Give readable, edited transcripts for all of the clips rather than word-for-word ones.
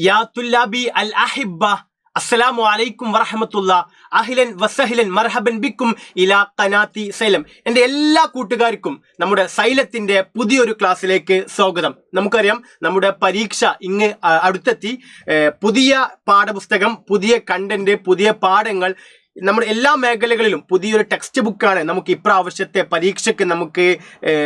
യാ തുല്ലാബി അൽ അഹിബ്ബ അസ്സലാമു അലൈക്കും വറഹമത്തുള്ള അഹ്ലൻ വസഹ്ലൻ മർഹബൻ ബിക്കും ഇലാ ഖനാത്തി സൈലം. എൻ്റെ എല്ലാ കൂട്ടുകാർക്കും നമ്മുടെ സൈലത്തിന്റെ പുതിയൊരു ക്ലാസ്സിലേക്ക് സ്വാഗതം. നമുക്കറിയാം നമ്മുടെ പരീക്ഷ ഇങ്ങ് അടുത്തെത്തി. പുതിയ പാഠപുസ്തകം, പുതിയ കണ്ടന്റ്, പുതിയ പാഠങ്ങൾ, നമ്മുടെ എല്ലാ മേഖലകളിലും പുതിയൊരു ടെക്സ്റ്റ് ബുക്കാണ് നമുക്ക് ഇപ്രാവശ്യത്തെ പരീക്ഷയ്ക്ക് നമുക്ക്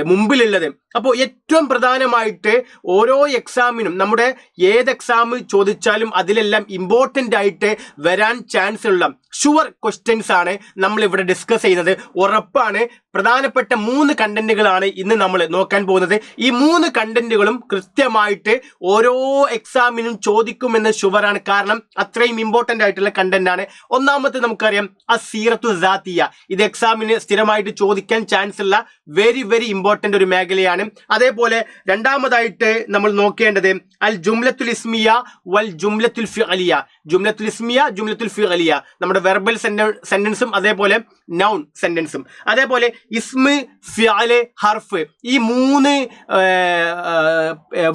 മുമ്പിലുള്ളത്. അപ്പോൾ ഏറ്റവും പ്രധാനമായിട്ട് ഓരോ എക്സാമിനും, നമ്മുടെ ഏത് എക്സാം ചോദിച്ചാലും അതിലെല്ലാം ഇമ്പോർട്ടൻ്റ് ആയിട്ട് വരാൻ ചാൻസ് ഉള്ള ഷുവർ ക്വസ്റ്റ്യൻസ് ആണ് നമ്മൾ ഇവിടെ ഡിസ്കസ് ചെയ്യുന്നത്. ഉറപ്പാണ്. പ്രധാനപ്പെട്ട 3 കണ്ടന്റുകളാണ് ഇന്ന് നമ്മൾ നോക്കാൻ പോകുന്നത്. ഈ 3 കണ്ടന്റുകളും കൃത്യമായിട്ട് ഓരോ എക്സാമിനും ചോദിക്കുമെന്ന് ഷുവറാണ്. കാരണം അത്രയും ഇമ്പോർട്ടൻ്റ് ആയിട്ടുള്ള കണ്ടന്റ് ആണ്. ഒന്നാമത്തെ നമുക്കറിയാം അസീറത്തു സാത്തിയ. ഇത് എക്സാമിന് സ്ഥിരമായിട്ട് ചോദിക്കാൻ ചാൻസ് ഉള്ള വെരി വെരി ഇമ്പോർട്ടൻ്റ് ഒരു മേഖലയാണ്. അതേപോലെ രണ്ടാമതായിട്ട് നമ്മൾ നോക്കേണ്ടത് അൽ ജുംലത്തുൽ ഇസ്മിയ വൽ ജുംലത്തുൽ ഫിഅലിയ. ജുംലത്തുൽ ഇസ്മിയ, ജുംലത്തുൽ ഫിഅലിയ, നമ്മുടെ വെർബൽ സെന്റൻസും അതേപോലെ നൗൺ സെന്റൻസും. അതേപോലെ ഇസ്മ്, ഫിഅല്, ഹർഫ്, ഈ 3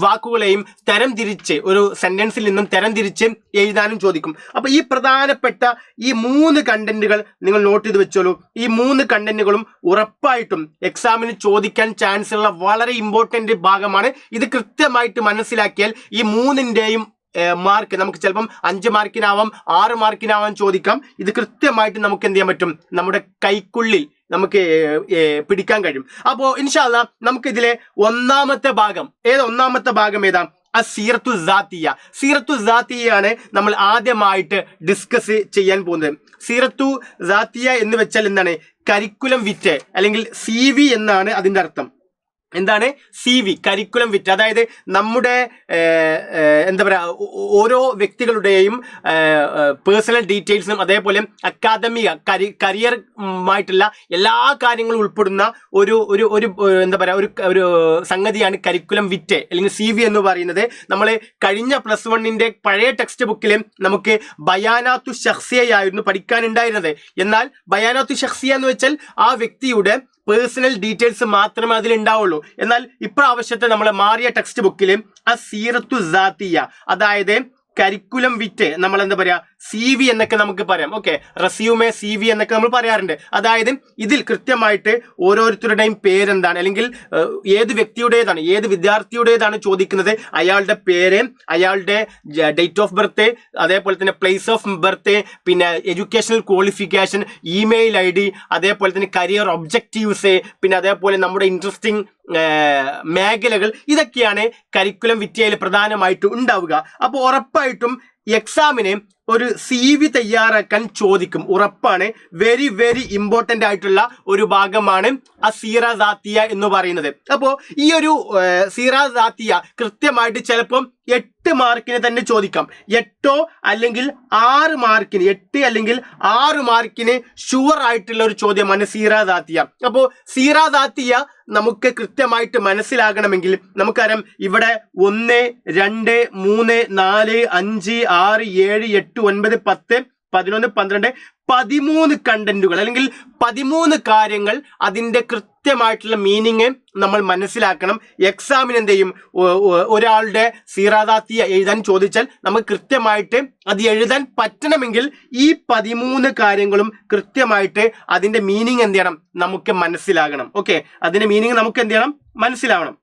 വാക്കുകളെയും തരംതിരിച്ച് ഒരു സെന്റൻസിൽ നിന്നും തരംതിരിച്ച് എഴുതാനും ചോദിക്കും. അപ്പൊ ഈ പ്രധാനപ്പെട്ട ഈ 3 കണ്ടന്റുകൾ നിങ്ങൾ നോട്ട് ചെയ്ത് വെച്ചോളൂ. ഈ 3 കണ്ടന്റുകളും ഉറപ്പായിട്ടും എക്സാമിന് ചോദിക്കാൻ ചാൻസ് ഉള്ള വളരെ ഇമ്പോർട്ടന്റ് ഭാഗമാണ്. ഇത് കൃത്യമായിട്ട് മനസ്സിലാക്കിയാൽ ഈ 3ന്റെയും മാർക്ക് നമുക്ക് ചിലപ്പം 5 മാർക്കിനാവാം, 6 മാർക്കിനാവാൻ ചോദിക്കാം. ഇത് കൃത്യമായിട്ട് നമുക്ക് എന്ത് ചെയ്യാൻ പറ്റും, നമ്മുടെ കൈക്കുള്ളിൽ നമുക്ക് പിടിക്കാൻ കഴിയും. അപ്പോൾ ഇൻഷാ അല്ലാഹ് നമുക്ക് ഇതിലെ ഒന്നാമത്തെ ഭാഗം ഏതാ? സീറത്തു സാത്തിയ. സീറത്തു സാത്തിയാണ് നമ്മൾ ആദ്യമായിട്ട് ഡിസ്കസ് ചെയ്യാൻ പോകുന്നത്. സീറത്തു സാത്തിയ എന്ന് വെച്ചാൽ എന്താണ്? കരിക്കുലം വിറ്റ് അല്ലെങ്കിൽ CV എന്നാണ് അതിൻ്റെ അർത്ഥം. എന്താണ് CV? കരിക്കുലം വിറ്റ്. അതായത് നമ്മുടെ എന്താ പറയുക, ഓരോ വ്യക്തികളുടെയും പേഴ്സണൽ ഡീറ്റെയിൽസും അതേപോലെ അക്കാദമിക കരിയറുമായിട്ടുള്ള എല്ലാ കാര്യങ്ങളും ഉൾപ്പെടുന്ന ഒരു എന്താ പറയുക, ഒരു സംഗതിയാണ് കരിക്കുലം വിറ്റ് അല്ലെങ്കിൽ CV എന്ന് പറയുന്നത്. നമ്മൾ കഴിഞ്ഞ +1 പഴയ ടെക്സ്റ്റ് ബുക്കിൽ നമുക്ക് ബയാനാത്തു ഷഖ്സിയയായിരുന്നു പഠിക്കാനുണ്ടായിരുന്നത്. എന്നാൽ ബയാനാത്തു ഷഖ്സിയ എന്ന് വെച്ചാൽ ആ വ്യക്തിയുടെ പേഴ്സണൽ ഡീറ്റെയിൽസ് മാത്രമേ അതിലുണ്ടാവുള്ളൂ. എന്നാൽ ഇപ്രാവശ്യത്തെ നമ്മളെ മാറിയ ടെക്സ്റ്റ് ബുക്കിൽ അസീറത്തു സാത്തിയ, അതായത് കരിക്കുലം വിറ്റ്, നമ്മൾ എന്താ പറയാ, CV എന്നൊക്കെ നമുക്ക് പറയാം. ഓക്കെ, റെസ്യൂമേ, CV എന്നൊക്കെ നമ്മൾ പറയാറുണ്ട്. അതായത് ഇതിൽ കൃത്യമായിട്ട് ഓരോരുത്തരുടെയും പേരെന്താണ്, അല്ലെങ്കിൽ ഏത് വ്യക്തിയുടേതാണ്, ഏത് വിദ്യാർത്ഥിയുടേതാണ് ചോദിക്കുന്നത്, അയാളുടെ പേര്, അയാളുടെ ഡേറ്റ് ഓഫ് ബർത്ത്, അതേപോലെ തന്നെ പ്ലേസ് ഓഫ് ബർത്ത്, പിന്നെ എഡ്യൂക്കേഷണൽ ക്വാളിഫിക്കേഷൻ, ഇമെയിൽ ID, അതേപോലെ തന്നെ കരിയർ ഒബ്ജക്റ്റീവ്സ്, പിന്നെ അതേപോലെ നമ്മുടെ ഇൻട്രസ്റ്റിംഗ് മേഖലകൾ, ഇതൊക്കെയാണ് കരിക്കുലം വിറ്റയിൽ പ്രധാനമായിട്ട് ഉണ്ടാവുക. അപ്പോൾ ഉറപ്പായിട്ടും എക്സാമിന് ഒരു CV തയ്യാറാക്കാൻ ചോദിക്കും, ഉറപ്പാണ്. വെരി വെരി ഇമ്പോർട്ടൻ്റ് ആയിട്ടുള്ള ഒരു ഭാഗമാണ് അസീറ സാത്തിയ എന്ന് പറയുന്നത്. അപ്പോൾ ഈ ഒരു സീറ സാത്തിയ കൃത്യമായിട്ട് ചിലപ്പം 8 മാർക്കിന് തന്നെ ചോദിക്കാം. 8 അല്ലെങ്കിൽ 6 മാർക്കിന്, 8 അല്ലെങ്കിൽ 6 മാർക്കിന് ഷുവർ ആയിട്ടുള്ള ഒരു ചോദ്യമാണ് സീറ സാത്തിയ. അപ്പോൾ സീറ സാത്തിയ നമുക്ക് കൃത്യമായിട്ട് മനസ്സിലാകണമെങ്കിൽ നമുക്കറിയാം ഇവിടെ 1, 2, 3, 4, 5, 6, 7, 8, 9, 10, 11, 12, 13 കണ്ടന്റുകൾ അല്ലെങ്കിൽ 13 കാര്യങ്ങൾ, അതിൻ്റെ കൃത്യമായിട്ടുള്ള മീനിങ് നമ്മൾ മനസ്സിലാക്കണം. എക്സാമിന് എന്ത് ചെയ്യും, ഒരാളുടെ സീറാദാത്തിയ എഴുതാൻ ചോദിച്ചാൽ നമുക്ക് കൃത്യമായിട്ട് അത് എഴുതാൻ പറ്റണമെങ്കിൽ ഈ 13 കാര്യങ്ങളും കൃത്യമായിട്ട് അതിൻ്റെ മീനിങ് എന്ത് ചെയ്യണം, നമുക്ക് മനസ്സിലാകണം. ഓക്കെ, അതിൻ്റെ മീനിങ് നമുക്ക് എന്ത് ചെയ്യണം, മനസ്സിലാവണം.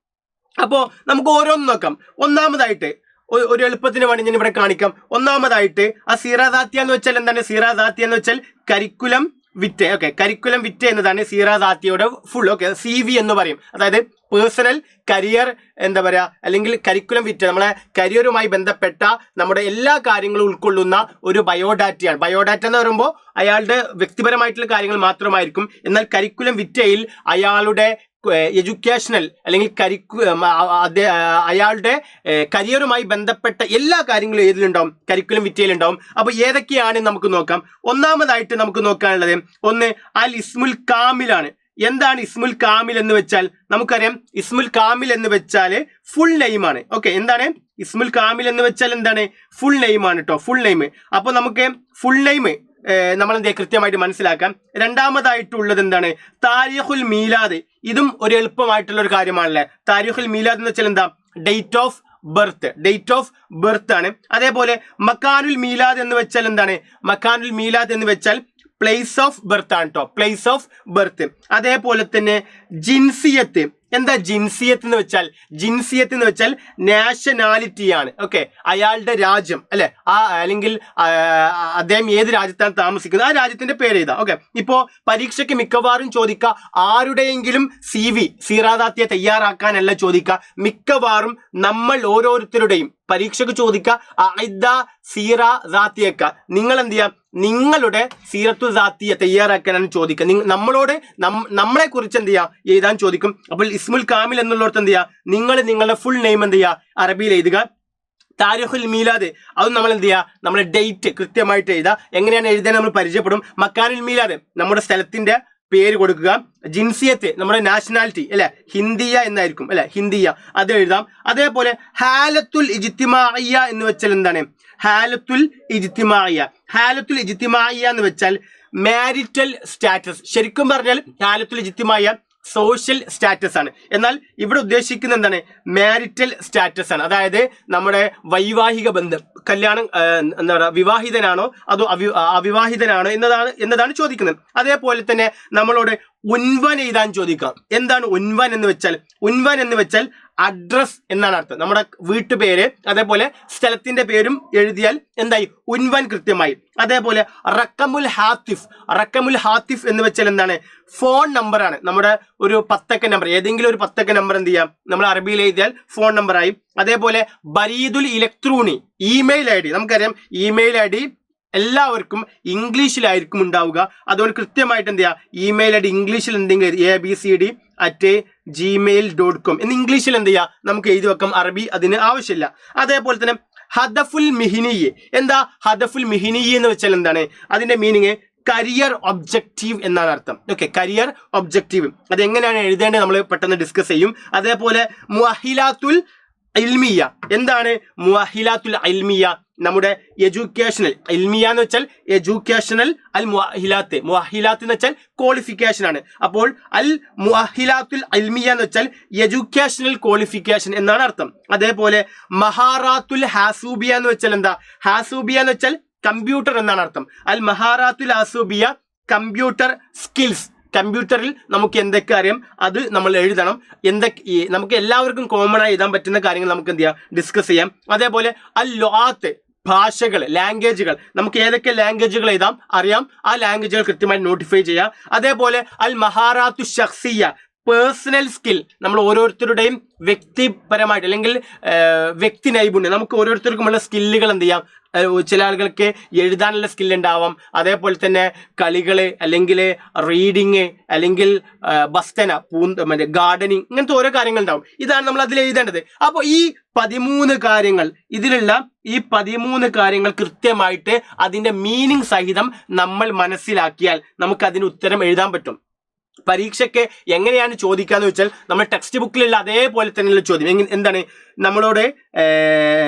അപ്പോൾ നമുക്ക് ഓരോന്ന് നോക്കാം. ഒന്നാമതായിട്ട് ഒരു എളുപ്പത്തിന് വേണ്ടി ഞാൻ ഇവിടെ കാണിക്കാം. ഒന്നാമതായിട്ട് ആ സീറാദാത്തിയ എന്ന് വെച്ചാൽ എന്താണ്? സീറാദാത്തിയ എന്ന് വെച്ചാൽ കരിക്കുലം വിറ്റ്. ഓക്കെ, കരിക്കുലം വിറ്റ് എന്നതാണ് സീറാദാത്തിയയുടെ ഫുൾ. ഓക്കെ, CV എന്ന് പറയും. അതായത് പേഴ്സണൽ കരിയർ, എന്താ പറയുക, അല്ലെങ്കിൽ കരിക്കുലം വിറ്റ്, നമ്മളെ കരിയറുമായി ബന്ധപ്പെട്ട നമ്മുടെ എല്ലാ കാര്യങ്ങളും ഉൾക്കൊള്ളുന്ന ഒരു ബയോഡാറ്റയാണ്. ബയോഡാറ്റ എന്ന് പറയുമ്പോൾ അയാളുടെ വ്യക്തിപരമായിട്ടുള്ള കാര്യങ്ങൾ മാത്രമായിരിക്കും. എന്നാൽ കരിക്കുലം വിറ്റയിൽ അയാളുടെ എഡ്യൂക്കേഷണൽ അല്ലെങ്കിൽ അയാളുടെ കരിയറുമായി ബന്ധപ്പെട്ട എല്ലാ കാര്യങ്ങളും ഏതിലുണ്ടാവും, കരിക്കുലം വിറ്റയിലുണ്ടാവും. അപ്പോൾ ഏതൊക്കെയാണ് നമുക്ക് നോക്കാം. ഒന്നാമതായിട്ട് നമുക്ക് നോക്കാനുള്ളത് ഒന്ന് അൽ ഇസ്മുൽ കാമിലാണ്. എന്താണ് ഇസ്മുൽ കാമിൽ എന്ന് വെച്ചാൽ? നമുക്കറിയാം ഇസ്മുൽ കാമിൽ എന്ന് വെച്ചാൽ ഫുൾ നെയിമാണ്. ഓക്കെ, എന്താണ് ഇസ്മുൽ കാമിൽ എന്ന് വെച്ചാൽ? എന്താണ്? ഫുൾ നെയിമാണ് കേട്ടോ, ഫുൾ നെയിം. അപ്പോൾ നമുക്ക് ഫുൾ നെയിം നമ്മൾ എന്ത് കൃത്യമായിട്ട് മനസ്സിലാക്കാം. രണ്ടാമതായിട്ടുള്ളത് എന്താണ്? താരിഖുൽ മീലാദ്. ഇതും ഒരു എളുപ്പമായിട്ടുള്ള ഒരു കാര്യമാണല്ലേ. താരിഖുൽ മീലാദ് എന്ന് വെച്ചാൽ എന്താ? ഡേറ്റ് ഓഫ് ബർത്ത് ആണ്. അതേപോലെ മക്കാനുൽ മീലാദ് എന്ന് വെച്ചാൽ എന്താണ്? മക്കാനുൽ മീലാദ് എന്ന് വെച്ചാൽ പ്ലേസ് ഓഫ് ബർത്ത് ആണ് കേട്ടോ, പ്ലേസ് ഓഫ് ബർത്ത്. അതേപോലെ തന്നെ ജിൻസിയത്ത്. എന്താ ജിൻസിയത്ത് എന്ന് വെച്ചാൽ? ജിൻസിയത്ത് എന്ന് വെച്ചാൽ നാഷണാലിറ്റി ആണ്. ഓക്കെ, അയാളുടെ രാജ്യം അല്ലെ, അല്ലെങ്കിൽ അദ്ദേഹം ഏത് രാജ്യത്താണ് താമസിക്കുന്നത്, ആ രാജ്യത്തിന്റെ പേര് എഴുതാം. ഓക്കെ, ഇപ്പോ പരീക്ഷയ്ക്ക് മിക്കവാറും ചോദിക്കുക ആരുടെയെങ്കിലും CV സീറാദാത്തിയെ തയ്യാറാക്കാനല്ല ചോദിക്കുക, മിക്കവാറും നമ്മൾ ഓരോരുത്തരുടെയും പരീക്ഷയ്ക്ക് ചോദിക്കുക അഇദ്ദ സീറ ദാത്തിയക്ക, നിങ്ങൾ എന്ത് ചെയ്യാം, നിങ്ങളുടെ സീറത്തു ദാത്തിയെ തയ്യാറാക്കാനാണ് ചോദിക്കുക. നമ്മളോട് നമ്മളെ കുറിച്ച് എന്ത് ചെയ്യുക, എഴുതാൻ ചോദിക്കും. അപ്പോൾ ഇസ്മുൽ കാമിൽ എന്നുള്ളടത്ത് എന്ത് ചെയ്യുക, നിങ്ങൾ നിങ്ങളുടെ ഫുൾ നെയിം എന്ത് ചെയ്യുക, അറബിയിൽ എഴുതുക. താരിഖുൽ മീലാദ്, അത് നമ്മൾ എന്ത് ചെയ്യുക, നമ്മുടെ ഡേറ്റ് കൃത്യമായിട്ട് എഴുതുക. എങ്ങനെയാണ് എഴുതാൻ നമ്മൾ പരിചയപ്പെടും. മക്കാനുൽ മീലാദ് നമ്മുടെ സ്ഥലത്തിന്റെ പേര് കൊടുക്കുക. ജിൻസിയത്ത് നമ്മുടെ നാഷണാലിറ്റി അല്ലെ, ഹിന്ദിയ എന്നായിരിക്കും അല്ലെ, ഹിന്ദിയ, അത് എഴുതാം. അതേപോലെ ഹാലത്തുൽ ഇജ്തിമാഇയ്യ എന്ന് വെച്ചാൽ എന്താണ്? ഹാലത്തുൽ ഇജ്തിമാഇയ്യ എന്ന് വെച്ചാൽ മാരിറ്റൽ സ്റ്റാറ്റസ്. ശരിക്കും പറഞ്ഞാൽ ഹാലത്തുൽ ഇജ്തിമാഇയ്യ സോഷ്യൽ സ്റ്റാറ്റസ് ആണ്. എന്നാൽ ഇവിടെ ഉദ്ദേശിക്കുന്നത് എന്താണ്? മാരിറ്റൽ സ്റ്റാറ്റസ് ആണ്. അതായത് നമ്മുടെ വൈവാഹിക ബന്ധം, കല്യാണം, എന്താ പറയുക, വിവാഹിതനാണോ അതോ അവിവാഹിതനാണോ എന്നതാണ് ചോദിക്കുന്നത്. അതേപോലെ തന്നെ നമ്മളോട് ഉൻവൻ എഴുതാൻ ചോദിക്കാം. എന്താണ് ഉൻവൻ എന്ന് വെച്ചാൽ? ഉൻവൻ എന്ന് വെച്ചാൽ അഡ്രസ് എന്നാണ് അർത്ഥം. നമ്മുടെ വീട്ടുപേര് അതേപോലെ സ്ഥലത്തിന്റെ പേരും എഴുതിയാൽ എന്തായി? ഉൻവൻ കൃത്യമായി. അതേപോലെ റക്കമുൽ ഹാത്തിഫ് എന്ന് വെച്ചാൽ എന്താണ്? ഫോൺ നമ്പർ ആണ്. നമ്മുടെ ഒരു 10 അക്ക നമ്പർ, ഏതെങ്കിലും ഒരു 10 അക്ക നമ്പർ എന്ത് ചെയ്യാം, നമ്മൾ അറബിയിൽ എഴുതിയാൽ ഫോൺ നമ്പർ ആയി. അതേപോലെ ബരീദുൽ ഇലക്ട്രോണി, ഇമെയിൽ ID. നമുക്കറിയാം ഇമെയിൽ ID എല്ലാവർക്കും ഇംഗ്ലീഷിലായിരിക്കും ഉണ്ടാവുക. അതുകൊണ്ട് കൃത്യമായിട്ട് എന്ത് ചെയ്യുക, ഇമെയിൽ ID ഇംഗ്ലീഷിൽ എന്തെങ്കിലും abcd@gmail.com എന്ന് ഇംഗ്ലീഷിൽ എന്ത് ചെയ്യുക, നമുക്ക് എഴുതി വെക്കാം. അറബി അതിന് ആവശ്യമില്ല. അതേപോലെ തന്നെ ഹദഫുൽ മിഹിനിയ്. എന്താ ഹദഫുൽ മിഹിനിയ് എന്ന് വെച്ചാൽ എന്താണ്? അതിന്റെ മീനിങ് കരിയർ ഒബ്ജക്റ്റീവ് എന്നാണ് അർത്ഥം. ഓക്കെ, കരിയർ ഒബ്ജക്റ്റീവ് അതെങ്ങനെയാണ് എഴുതേണ്ടത് നമ്മൾ പെട്ടെന്ന് ഡിസ്കസ് ചെയ്യും. അതേപോലെ മുഅഹിലാത്തുൽ ഇൽമിയ. എന്താണ് മുഅഹിലാത്തുൽ ഇൽമിയ? നമ്മുടെ എഡ്യൂക്കേഷണൽ, ഇൽമിയ എന്ന് വെച്ചാൽ എഡ്യൂക്കേഷണൽ, അൽ മുഅഹിലാത്ത് എന്ന് വെച്ചാൽ ക്വാളിഫിക്കേഷൻ ആണ്. അപ്പോൾ അൽ മുഅഹിലാത്തുൽ ഇൽമിയ എന്ന് വെച്ചാൽ എഡ്യൂക്കേഷണൽ ക്വാളിഫിക്കേഷൻ എന്നാണ് അർത്ഥം. അതേപോലെ മഹാറാത്തുൽ ഹാസൂബിയ എന്ന് വെച്ചാൽ എന്താ? ഹാസൂബിയ എന്ന് വെച്ചാൽ കമ്പ്യൂട്ടർ എന്നാണ് അർത്ഥം. അൽ മഹാറാത്തുൽ ഹാസൂബിയ കമ്പ്യൂട്ടർ സ്കിൽസ്. കമ്പ്യൂട്ടറിൽ നമുക്ക് എന്തൊക്കെ അറിയാം അത് നമ്മൾ എഴുതണം. നമുക്ക് എല്ലാവർക്കും കോമൺ ആയി എഴുതാൻ പറ്റുന്ന കാര്യങ്ങൾ നമുക്ക് എന്ത് ചെയ്യാം, ഡിസ്കസ് ചെയ്യാം. അതേപോലെ അൽ ലുആത്ത്, ഭാഷകൾ, ലാംഗ്വേജുകൾ, നമുക്ക് ഏതൊക്കെ ലാംഗ്വേജുകൾ എഴുതാം അറിയാം, ആ ലാംഗ്വേജുകൾ കൃത്യമായി നോട്ടിഫൈ ചെയ്യാം. അതേപോലെ അൽ മഹാറാത്തു ഷഖ്സിയ, പേഴ്സണൽ സ്കിൽ, നമ്മൾ ഓരോരുത്തരുടെയും വ്യക്തിപരമായിട്ട് അല്ലെങ്കിൽ വ്യക്തി നൈപുണ്യം, നമുക്ക് ഓരോരുത്തർക്കുമുള്ള സ്കില്ലുകൾ എന്ത് ചെയ്യാം. ചില ആളുകൾക്ക് എഴുതാനുള്ള സ്കില്ല് ഉണ്ടാവാം. അതേപോലെ തന്നെ കളികള്, അല്ലെങ്കിൽ റീഡിങ്, അല്ലെങ്കിൽ ബസ്തന, മറ്റേ ഗാർഡനിങ്, ഇങ്ങനത്തെ ഓരോ കാര്യങ്ങൾ ഉണ്ടാവും. ഇതാണ് നമ്മൾ അതിൽ എഴുതേണ്ടത്. അപ്പോൾ ഈ 13 കാര്യങ്ങൾ, ഇതിലുള്ള ഈ 13 കാര്യങ്ങൾ കൃത്യമായിട്ട് അതിന്റെ മീനിങ് സഹിതം നമ്മൾ മനസ്സിലാക്കിയാൽ നമുക്ക് അതിന് ഉത്തരം എഴുതാൻ പറ്റും. പരീക്ഷയ്ക്ക് എങ്ങനെയാണ് ചോദിക്കാന്ന് വെച്ചാൽ നമ്മൾ ടെക്സ്റ്റ് ബുക്കിലുള്ള അതേപോലെ തന്നെയുള്ള ചോദ്യം. എന്താണ്? നമ്മളോട്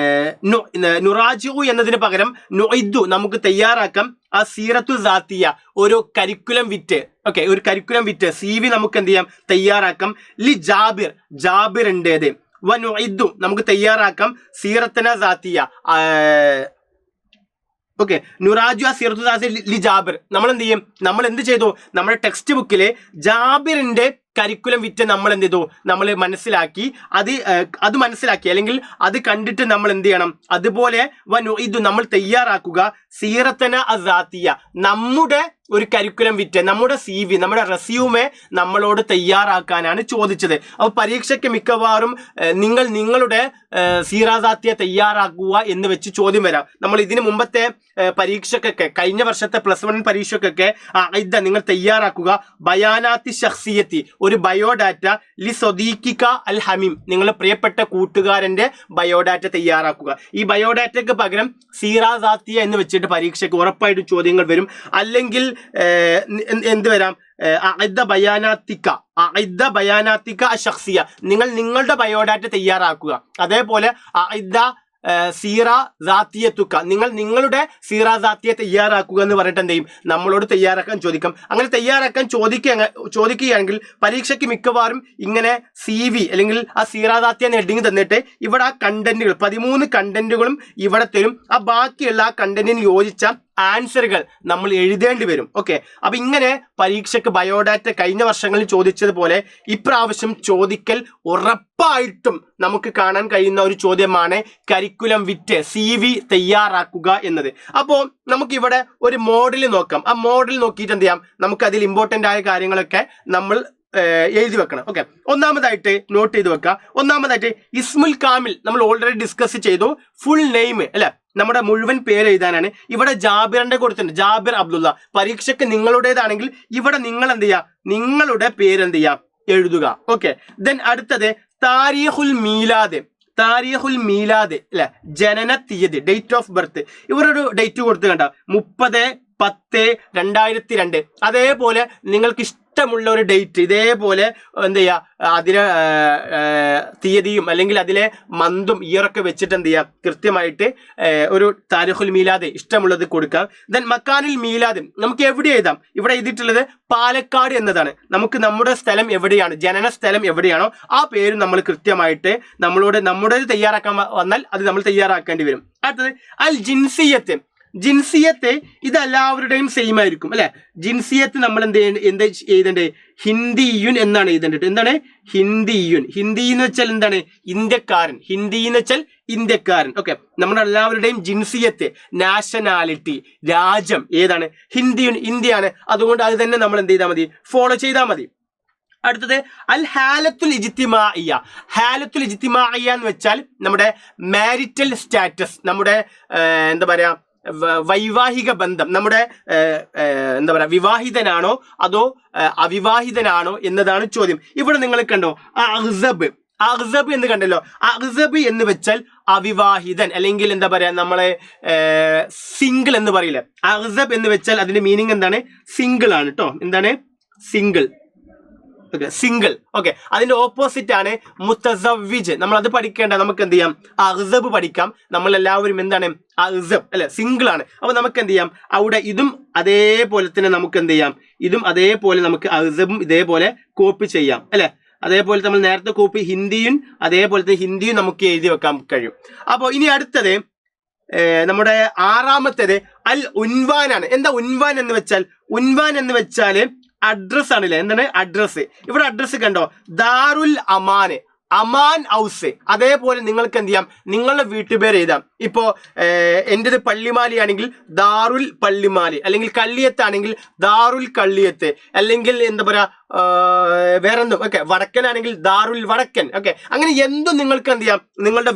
നുറാജു എന്നതിന് പകരം നുഇദ്ദു, നമുക്ക് തയ്യാറാക്കാം ആ സീറത്തു ദാത്തിയ, ഒരു കരിക്കുലം വിറ്റ്. ഓക്കെ, ഒരു കരിക്കുലം വിറ്റ് CV നമുക്ക് എന്ത് ചെയ്യാം, തയ്യാറാക്കാം. ലി ജാബിറിൻ്റെത് വ നുഇദ്ദു, നമുക്ക് തയ്യാറാക്കാം സീറത്തന ദാത്തിയ. ഓക്കെ, നുറാജു സീറത്തു ലി ജാബിർ. നമ്മൾ എന്ത് ചെയ്യും, നമ്മൾ എന്ത് ചെയ്തു, നമ്മുടെ ടെക്സ്റ്റ് ബുക്കിലെ ജാബിറിന്റെ കരിക്കുലം വിറ്റ് നമ്മൾ എന്ത് ചെയ്തു, നമ്മൾ മനസ്സിലാക്കി. അത് മനസ്സിലാക്കി അല്ലെങ്കിൽ അത് കണ്ടിട്ട് നമ്മൾ എന്ത് ചെയ്യണം, അതുപോലെ ഇത് നമ്മൾ തയ്യാറാക്കുക സീറത്തന അസാത്തിയ, നമ്മുടെ ഒരു കരിക്കുലം വിറ്റ്, നമ്മുടെ CV, നമ്മുടെ റെസ്യൂമെ നമ്മളോട് തയ്യാറാക്കാനാണ് ചോദിച്ചത്. അപ്പോൾ പരീക്ഷയ്ക്ക് മിക്കവാറും നിങ്ങളുടെ സീറാസാത്തിയെ തയ്യാറാക്കുക എന്ന് വെച്ച് ചോദ്യം വരാം. നമ്മൾ ഇതിന് മുമ്പത്തെ പരീക്ഷക്കൊക്കെ, കഴിഞ്ഞ വർഷത്തെ +1 പരീക്ഷക്കൊക്കെ നിങ്ങൾ തയ്യാറാക്കുക ബയാനാത്തി ഷഖ്സിയത്തി, ഒരു ബയോഡാറ്റ, ലി സ്വദീഖിക അൽ ഹമീം, നിങ്ങളുടെ പ്രിയപ്പെട്ട കൂട്ടുകാരന്റെ ബയോഡാറ്റ തയ്യാറാക്കുക. ഈ ബയോഡാറ്റയ്ക്ക് പകരം സീറാസാത്തിയ എന്ന് വെച്ചിട്ട് പരീക്ഷയ്ക്ക് ഉറപ്പായിട്ട് ചോദ്യങ്ങൾ വരും. അല്ലെങ്കിൽ എന്ത് വരാം, അഇദ്ദ ബയാനാത്തിക അശഖ്സിയ, നിങ്ങൾ നിങ്ങളുടെ ബയോഡാറ്റ തയ്യാറാക്കുക. അതേപോലെ അഇദ്ദ സീറ ദാത്തിയത്തുക്ക, നിങ്ങൾ നിങ്ങളുടെ സീറ ദാത്തിയെ തയ്യാറാക്കുക എന്ന് പറഞ്ഞിട്ട് എന്ത് ചെയ്യും, നമ്മളോട് തയ്യാറാക്കാൻ ചോദിക്കും. അങ്ങനെ തയ്യാറാക്കാൻ ചോദിക്കുകയാണെങ്കിൽ പരീക്ഷയ്ക്ക് മിക്കവാറും ഇങ്ങനെ CV അല്ലെങ്കിൽ ആ സീറ ദാത്തിയ ഹെഡിങ് തന്നിട്ട് ഇവിടെ ആ കണ്ടന്റുകൾ 13 കണ്ടന്റുകളും ഇവിടെ തരും. ആ ബാക്കിയുള്ള ആ കണ്ടന്റിന് യോജിച്ച ആൻസറുകൾ നമ്മൾ എഴുതേണ്ടി വരും. ഓക്കെ, അപ്പൊ ഇങ്ങനെ പരീക്ഷയ്ക്ക് ബയോഡാറ്റ കഴിഞ്ഞ വർഷങ്ങളിൽ ചോദിച്ചതുപോലെ ഇപ്രാവശ്യം ചോദിക്കൽ ഉറപ്പായിട്ടും നമുക്ക് കാണാൻ കഴിയുന്ന ഒരു ചോദ്യമാണ് കരിക്കുലം വിറ്റ് CV തയ്യാറാക്കുക എന്നത്. അപ്പോൾ നമുക്കിവിടെ ഒരു മോഡൽ നോക്കാം. ആ മോഡൽ നോക്കിയിട്ട് എന്ത് ചെയ്യാം, നമുക്ക് അതിൽ ഇമ്പോർട്ടൻ്റ് ആയ കാര്യങ്ങളൊക്കെ നമ്മൾ എഴുതി വെക്കണം. ഓക്കെ, ഒന്നാമതായിട്ട് നോട്ട് ചെയ്ത് വെക്കുക. ഒന്നാമതായിട്ട് ഇസ്മുൽ കാമിൽ നമ്മൾ ഓൾറെഡി ഡിസ്കസ് ചെയ്തു. ഫുൾ നെയിം അല്ലെ, നമ്മുടെ മുഴുവൻ പേര് എഴുതാനാണ്. ഇവിടെ ജാബിറിന്റെ കൊടുത്തിട്ടുണ്ട്, ജാബിർ അബ്ദുള്ള. പരീക്ഷയ്ക്ക് നിങ്ങളുടേതാണെങ്കിൽ ഇവിടെ നിങ്ങൾ എന്ത് ചെയ്യുക, നിങ്ങളുടെ പേര് എന്ത് ചെയ്യുക, എഴുതുക. ഓക്കെ, ദെൻ അടുത്തത് താരീഖുൽ മീലാദ്. താരീഖുൽ മീലാദ് അല്ലെ, ജനന തീയതി, ഡേറ്റ് ഓഫ് ബർത്ത്. ഇവരൊരു ഡേറ്റ് കൊടുത്ത് കണ്ട 30/10/2002. അതേപോലെ നിങ്ങൾക്ക് ഇഷ്ടമുള്ള ഒരു ഡേറ്റ് ഇതേപോലെ എന്ത് ചെയ്യുക, അതിലെ തീയതിയും അല്ലെങ്കിൽ അതിലെ മന്തും ഇയറൊക്കെ വെച്ചിട്ട് എന്ത് ചെയ്യുക, കൃത്യമായിട്ട് ഒരു താരിഖുൽ മീലാദ് ഇഷ്ടമുള്ളത് കൊടുക്കാം. ദെൻ മക്കാനുൽ മീലാദ് നമുക്ക് എവിടെ എഴുതാം. ഇവിടെ എഴുതിയിട്ടുള്ളത് പാലക്കാട് എന്നതാണ്. നമുക്ക് നമ്മുടെ സ്ഥലം എവിടെയാണ്, ജനന സ്ഥലം എവിടെയാണോ ആ പേര് നമ്മൾ കൃത്യമായിട്ട് നമ്മുടെ തയ്യാറാക്കാൻ വന്നാൽ അത് നമ്മൾ തയ്യാറാക്കേണ്ടി വരും. അടുത്തത് അൽ ജിൻസിയത്ത്. ജിൻസിയത്ത് ഇത് എല്ലാവരുടെയും സെയിം ആയിരിക്കും അല്ലെ. ജിൻസിയത്ത് നമ്മൾ എന്താ എഴുതേണ്ടത്, ഹിന്ദിയുൻ എന്നാണ് എഴുതേണ്ടത്. എന്താണ് ഹിന്ദിയുൻ? ഹിന്ദി എന്ന് വെച്ചാൽ എന്താണ്, ഇന്ത്യക്കാരൻ. ഹിന്ദി എന്ന് വെച്ചാൽ ഇന്ത്യക്കാരൻ. ഓക്കെ, നമ്മുടെ എല്ലാവരുടെയും ജിൻസിയത്ത്, നാഷണാലിറ്റി, രാജ്യം ഏതാണ്, ഹിന്ദിയുൻ, ഇന്ത്യയാണ്. അതുകൊണ്ട് അത് തന്നെ നമ്മൾ എന്ത് ചെയ്താൽ മതി, ഫോളോ ചെയ്താൽ മതി. അടുത്തത് അൽ ഹാലത്തുൽ ഇജ്തിമാഇയ്യ. ഹാലത്തുൽ ഇജ്തിമാഇയ്യ എന്ന് വെച്ചാൽ നമ്മുടെ മാരിറ്റൽ സ്റ്റാറ്റസ്, നമ്മുടെ എന്താ പറയാ വൈവാഹിക ബന്ധം, നമ്മുടെ എന്താ പറയാ വിവാഹിതനാണോ അതോ അവിവാഹിതനാണോ എന്നതാണ് ചോദ്യം. ഇവിടെ നിങ്ങൾ കണ്ടോ അഹ്സബ്, അഹ്സബ് എന്ന് കണ്ടല്ലോ. അഹ്സബ് എന്ന് വെച്ചാൽ അവിവാഹിതൻ, അല്ലെങ്കിൽ എന്താ പറയാ നമ്മളെ സിംഗിൾ എന്ന് പറയില്ലേ. അഹ്സബ് എന്ന് വെച്ചാൽ അതിന്റെ മീനിങ് എന്താണ്, സിംഗിൾ ആണ് കേട്ടോ. എന്താണ് സിംഗിൾ, സിംഗിൾ. ഓക്കെ, അതിന്റെ ഓപ്പോസിറ്റ് ആണ് മുത്തസവ്വിജ്. നമ്മൾ അത് പഠിക്കേണ്ട, നമുക്ക് എന്ത് ചെയ്യാം, അഹ്സബ് പഠിക്കാം. നമ്മൾ എല്ലാവരും എന്താണ് അഹ്സബ് അല്ലെ, സിംഗിൾ ആണ്. അപ്പൊ നമുക്ക് എന്ത് ചെയ്യാം, അവിടെ ഇതും അതേപോലെ തന്നെ നമുക്ക് എന്ത് ചെയ്യാം, ഇതും അതേപോലെ നമുക്ക് അഹ്സബും ഇതേപോലെ കോപ്പി ചെയ്യാം അല്ലെ. അതേപോലെ നമ്മൾ നേരത്തെ കോപ്പി ഹിന്ദിയും അതേപോലത്തെ ഹിന്ദിയും നമുക്ക് എഴുതി വെക്കാൻ കഴിയും. അപ്പോൾ ഇനി അടുത്തത് നമ്മുടെ ആറാമത്തേത് അൽ ഉൻവാനാണ്. എന്താ ഉൻവാൻ എന്ന് വെച്ചാൽ, ഉൻവാൻ എന്ന് വെച്ചാൽ അഡ്രസ് ആണല്ലേ. എന്താണ് അഡ്രസ്? ഇവിടെ അഡ്രസ് കണ്ടോ, ദാറുൽ അമാന്, അമാൻ ഹൗസ്. അതേപോലെ നിങ്ങൾക്ക് എന്ത് ചെയ്യാം, നിങ്ങളുടെ വീട്ടുപേര് എഴുതാം. ഇപ്പോ എൻ്റെത് പള്ളിമാലി ആണെങ്കിൽ ദാറുൽ പള്ളിമാലി, അല്ലെങ്കിൽ കള്ളിയത്താണെങ്കിൽ ദാറുൽ കള്ളിയത്ത്, അല്ലെങ്കിൽ എന്താ പറയാ വേറെന്തും. ഓക്കെ, വടക്കനാണെങ്കിൽ ദാറുൽ വടക്കൻ. ഓക്കെ, അങ്ങനെ എന്തും നിങ്ങൾക്ക് എന്ത് ചെയ്യാം, നിങ്ങളുടെ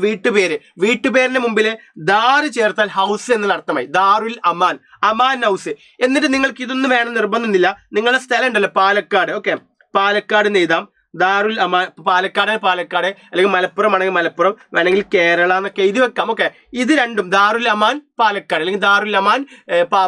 വീട്ടുപേരിന്റെ മുമ്പിൽ ദാറ് ചേർത്താൽ ഹൗസ് എന്നുള്ള അർത്ഥമായി. ദാറുൽ അമാൻ, അമാൻ ഹൗസ്. എന്നിട്ട് നിങ്ങൾക്ക് ഇതൊന്നും വേണം നിർബന്ധമൊന്നുമില്ല. നിങ്ങളുടെ സ്ഥലം ഉണ്ടല്ലോ പാലക്കാട്. ഓക്കെ, പാലക്കാട് എന്ന് എഴുതാം. ദാറുൽ അമാൻ, പാലക്കാട് അല്ലെങ്കിൽ മലപ്പുറം ആണെങ്കിൽ മലപ്പുറം, വേണമെങ്കിൽ കേരള എന്നൊക്കെ എഴുതി വെക്കാം. ഓക്കെ, ഇത് രണ്ടും ദാറുൽ അമാൻ പാലക്കാട്, അല്ലെങ്കിൽ ദാറുൽ അമാൻ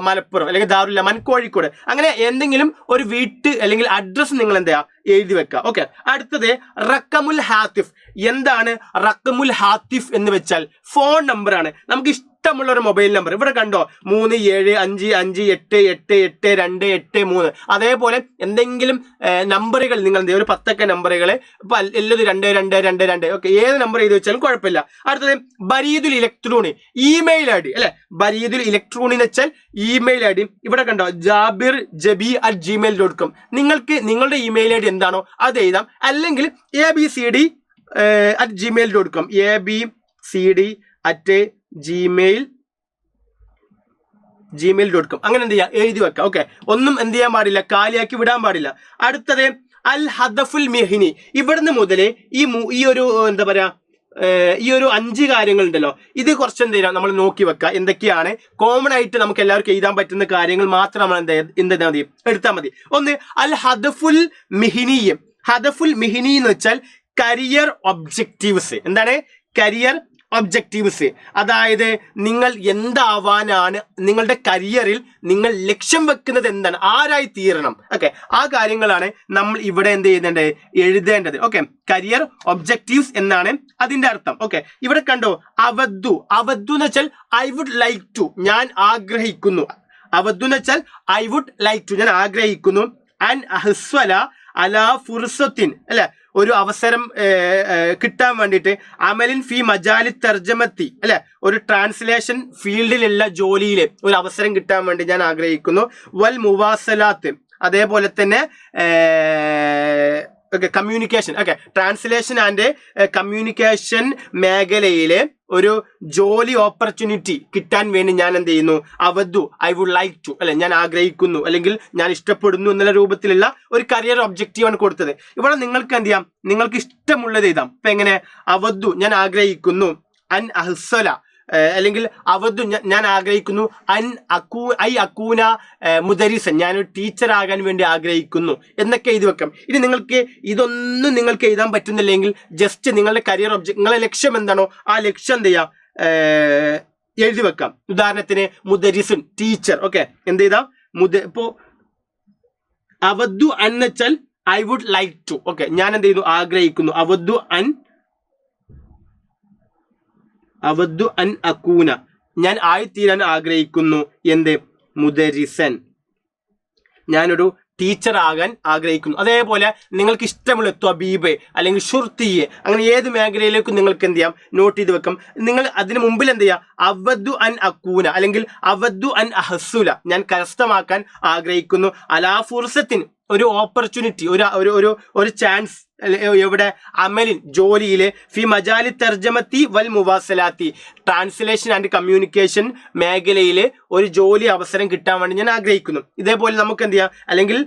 മലപ്പുറം, അല്ലെങ്കിൽ ദാറുൽ അമാൻ കോഴിക്കോട്. അങ്ങനെ എന്തെങ്കിലും ഒരു വീട്ട് അല്ലെങ്കിൽ അഡ്രസ് നിങ്ങൾ എന്താ എഴുതി വെക്കുക. ഓക്കെ, അടുത്തത് റക്കമുൽ ഹാത്തിഫ്. എന്താണ് റക്കമുൽ ഹാത്തിഫ് എന്ന് വെച്ചാൽ ഫോൺ നമ്പർ ആണ്. നമുക്ക് ഇഷ്ടമുള്ള ഒരു മൊബൈൽ നമ്പർ. ഇവിടെ കണ്ടോ 3755888283. അതേപോലെ എന്തെങ്കിലും നമ്പറുകൾ നിങ്ങൾ എന്ത് ചെയ്യുക, ഒരു 10 നമ്പറുകൾ, ഇപ്പൊ എല്ലത് 2222. ഓക്കെ, ഏത് നമ്പർ എഴുതി വെച്ചാലും കുഴപ്പമില്ല. അടുത്തത് ബരീദുൽ ഇലക്ട്രോണി, ഇമെയിൽ ഐ ഡി അല്ലെ. ബരീദുൽ ഇലക്ട്രോണി എന്ന് വെച്ചാൽ ഇമെയിൽ ഐ ഡി. ഇവിടെ കണ്ടോ jabir@gmail.com. നിങ്ങൾക്ക് നിങ്ങളുടെ ഇമെയിൽ ഐ ഡി എന്താണോ അത് എഴുതാം. അല്ലെങ്കിൽ abcd@gmail.com, abcd@gmail.com. അങ്ങനെ എന്ത് ചെയ്യുക, എഴുതി വെക്കാം. ഓക്കെ, ഒന്നും എന്ത് ചെയ്യാൻ പാടില്ല, കാലിയാക്കി വിടാൻ പാടില്ല. അടുത്തത് അൽ ഹദഫുൽ മിഹിനി. ഇവിടുന്ന് മുതൽ ഈ ഒരു എന്താ പറയാ ഈ ഒരു 5 കാര്യങ്ങൾ ഉണ്ടല്ലോ, ഇത് കുറച്ച് എന്ത് ചെയ്യാം നമ്മൾ നോക്കി വെക്കുക. എന്തൊക്കെയാണ് കോമൺ ആയിട്ട് നമുക്ക് എല്ലാവർക്കും എഴുതാൻ പറ്റുന്ന കാര്യങ്ങൾ മാത്രം നമ്മൾ എന്താ മതി എടുത്താൽ മതി. ഒന്ന് അൽ ഹദഫുൽ മിഹിനിയും. ഹദഫുൽ മിഹിനി എന്ന് വെച്ചാൽ കരിയർ ഒബ്ജക്റ്റീവ്സ്. എന്താണ് കരിയർ ഒബ്ജക്റ്റീവ്സ്, അതായത് നിങ്ങൾ എന്താവാനാണ്, നിങ്ങളുടെ കരിയറിൽ നിങ്ങൾ ലക്ഷ്യം വെക്കുന്നത് എന്താണ്, ആരായി തീരണം, ഓക്കെ, ആ കാര്യങ്ങളാണ് നമ്മൾ ഇവിടെ എന്ത് ചെയ്യുന്നുണ്ട്, എഴുതേണ്ടത്. ഓക്കെ, കരിയർ ഒബ്ജക്റ്റീവ്സ് എന്നാണ് അതിന്റെ അർത്ഥം. ഓക്കെ, ഇവിടെ കണ്ടോ, അവദ്ദു എന്ന് വെച്ചാൽ ഐ വുഡ് ലൈക്ക് ടു, ഞാൻ ആഗ്രഹിക്കുന്നു. അവദ്ദു എന്ന് വെച്ചാൽ ഐ വുഡ് ലൈക്ക് ടു, ഞാൻ ആഗ്രഹിക്കുന്നു. അൻ അഹ്സ്വല അലാ ഫുർസത്തിൻ, അല്ലെ, ഒരു അവസരം കിട്ടാൻ വേണ്ടിയിട്ട്, അമലിൻ ഫി മജാലി തർജമത്തി, അല്ലെ, ഒരു ട്രാൻസ്ലേഷൻ ഫീൽഡിലുള്ള ജോലിയിൽ ഒരു അവസരം കിട്ടാൻ വേണ്ടി ഞാൻ ആഗ്രഹിക്കുന്നു. വൽ മുവാസലാത്ത്, അതേപോലെ തന്നെ communication, okay, translation and communication മേഖലയിലെ ഒരു ജോലി ഓപ്പർച്യൂണിറ്റി കിട്ടാൻ വേണ്ടി ഞാൻ എന്ത് ചെയ്യുന്നു, അവദ്ദു ഐ വുഡ് ലൈക്ക് ടു, അല്ലെ, ഞാൻ ആഗ്രഹിക്കുന്നു അല്ലെങ്കിൽ ഞാൻ ഇഷ്ടപ്പെടുന്നു എന്നുള്ള രൂപത്തിലുള്ള ഒരു കരിയർ ഒബ്ജക്റ്റീവാണ് കൊടുത്തത്. ഇവിടെ നിങ്ങൾക്ക് എന്ത് ചെയ്യാം, നിങ്ങൾക്ക് ഇഷ്ടമുള്ളത് എഴുതാം. ഇപ്പൊ എങ്ങനെ, അവദ്ദു ഞാൻ ആഗ്രഹിക്കുന്നു, അൻ അഹ്സല അല്ലെങ്കിൽ അവദ്ദു ഞാൻ ആഗ്രഹിക്കുന്നു, ഐ അക്കൂന മുദരിസൻ, ഞാനൊരു ടീച്ചർ ആകാൻ വേണ്ടി ആഗ്രഹിക്കുന്നു എന്നൊക്കെ എഴുതി വെക്കാം. ഇനി നിങ്ങൾക്ക് ഇതൊന്നും നിങ്ങൾക്ക് എഴുതാൻ പറ്റുന്നില്ലെങ്കിൽ ജസ്റ്റ് നിങ്ങളുടെ കരിയർ ഒബ്ജക്ട്, നിങ്ങളുടെ ലക്ഷ്യം എന്താണോ ആ ലക്ഷ്യം എന്ത് ചെയ്യാം, എഴുതി വെക്കാം. ഉദാഹരണത്തിന് മുദരിസുൻ, ടീച്ചർ. ഓക്കെ, എന്ത് ചെയ്താം, ഇപ്പോ അവദ്ദു അൻ വെച്ചാൽ I would like to, okay, ഞാൻ എന്ത് ചെയ്യുന്നു, ആഗ്രഹിക്കുന്നു. അവദ്ദു അൻ അക്കൂന, ഞാൻ ആയിത്തീരാൻ ആഗ്രഹിക്കുന്നു. എന്ത്, മുദരിസൻ, ഞാനൊരു ടീച്ചർ ആകാൻ ആഗ്രഹിക്കുന്നു. അതേപോലെ നിങ്ങൾക്ക് ഇഷ്ടമുള്ള ത്വബീബ് അല്ലെങ്കിൽ ഷുർത്തിയെ, അങ്ങനെ ഏത് മേഖലയിലേക്കും നിങ്ങൾക്ക് എന്ത് ചെയ്യാം, നോട്ട് ചെയ്ത് വെക്കാം. നിങ്ങൾ അതിന് മുമ്പിൽ എന്ത് ചെയ്യാം, അവദ്ദു അൻ അക്കൂന അല്ലെങ്കിൽ അവദ്ദു അൻ അഹ്സുല, ഞാൻ കരസ്ഥമാക്കാൻ ആഗ്രഹിക്കുന്നു. അലാ ഫുർസത്തിന്, ഒരു ഓപ്പർച്യൂണിറ്റി, ഒരു ചാൻസ്, എവിടെ, അമലിൻ ജോലിയിലെ, ഫി മജാലി തർജമത്തി വൽ മുവാസലാത്തി, ട്രാൻസ്ലേഷൻ ആൻഡ് കമ്മ്യൂണിക്കേഷൻ മേഖലയിലെ ഒരു ജോലി അവസരം കിട്ടാൻ വേണ്ടി ഞാൻ ആഗ്രഹിക്കുന്നു. ഇതേപോലെ നമുക്ക് എന്ത് ചെയ്യാം, അല്ലെങ്കിൽ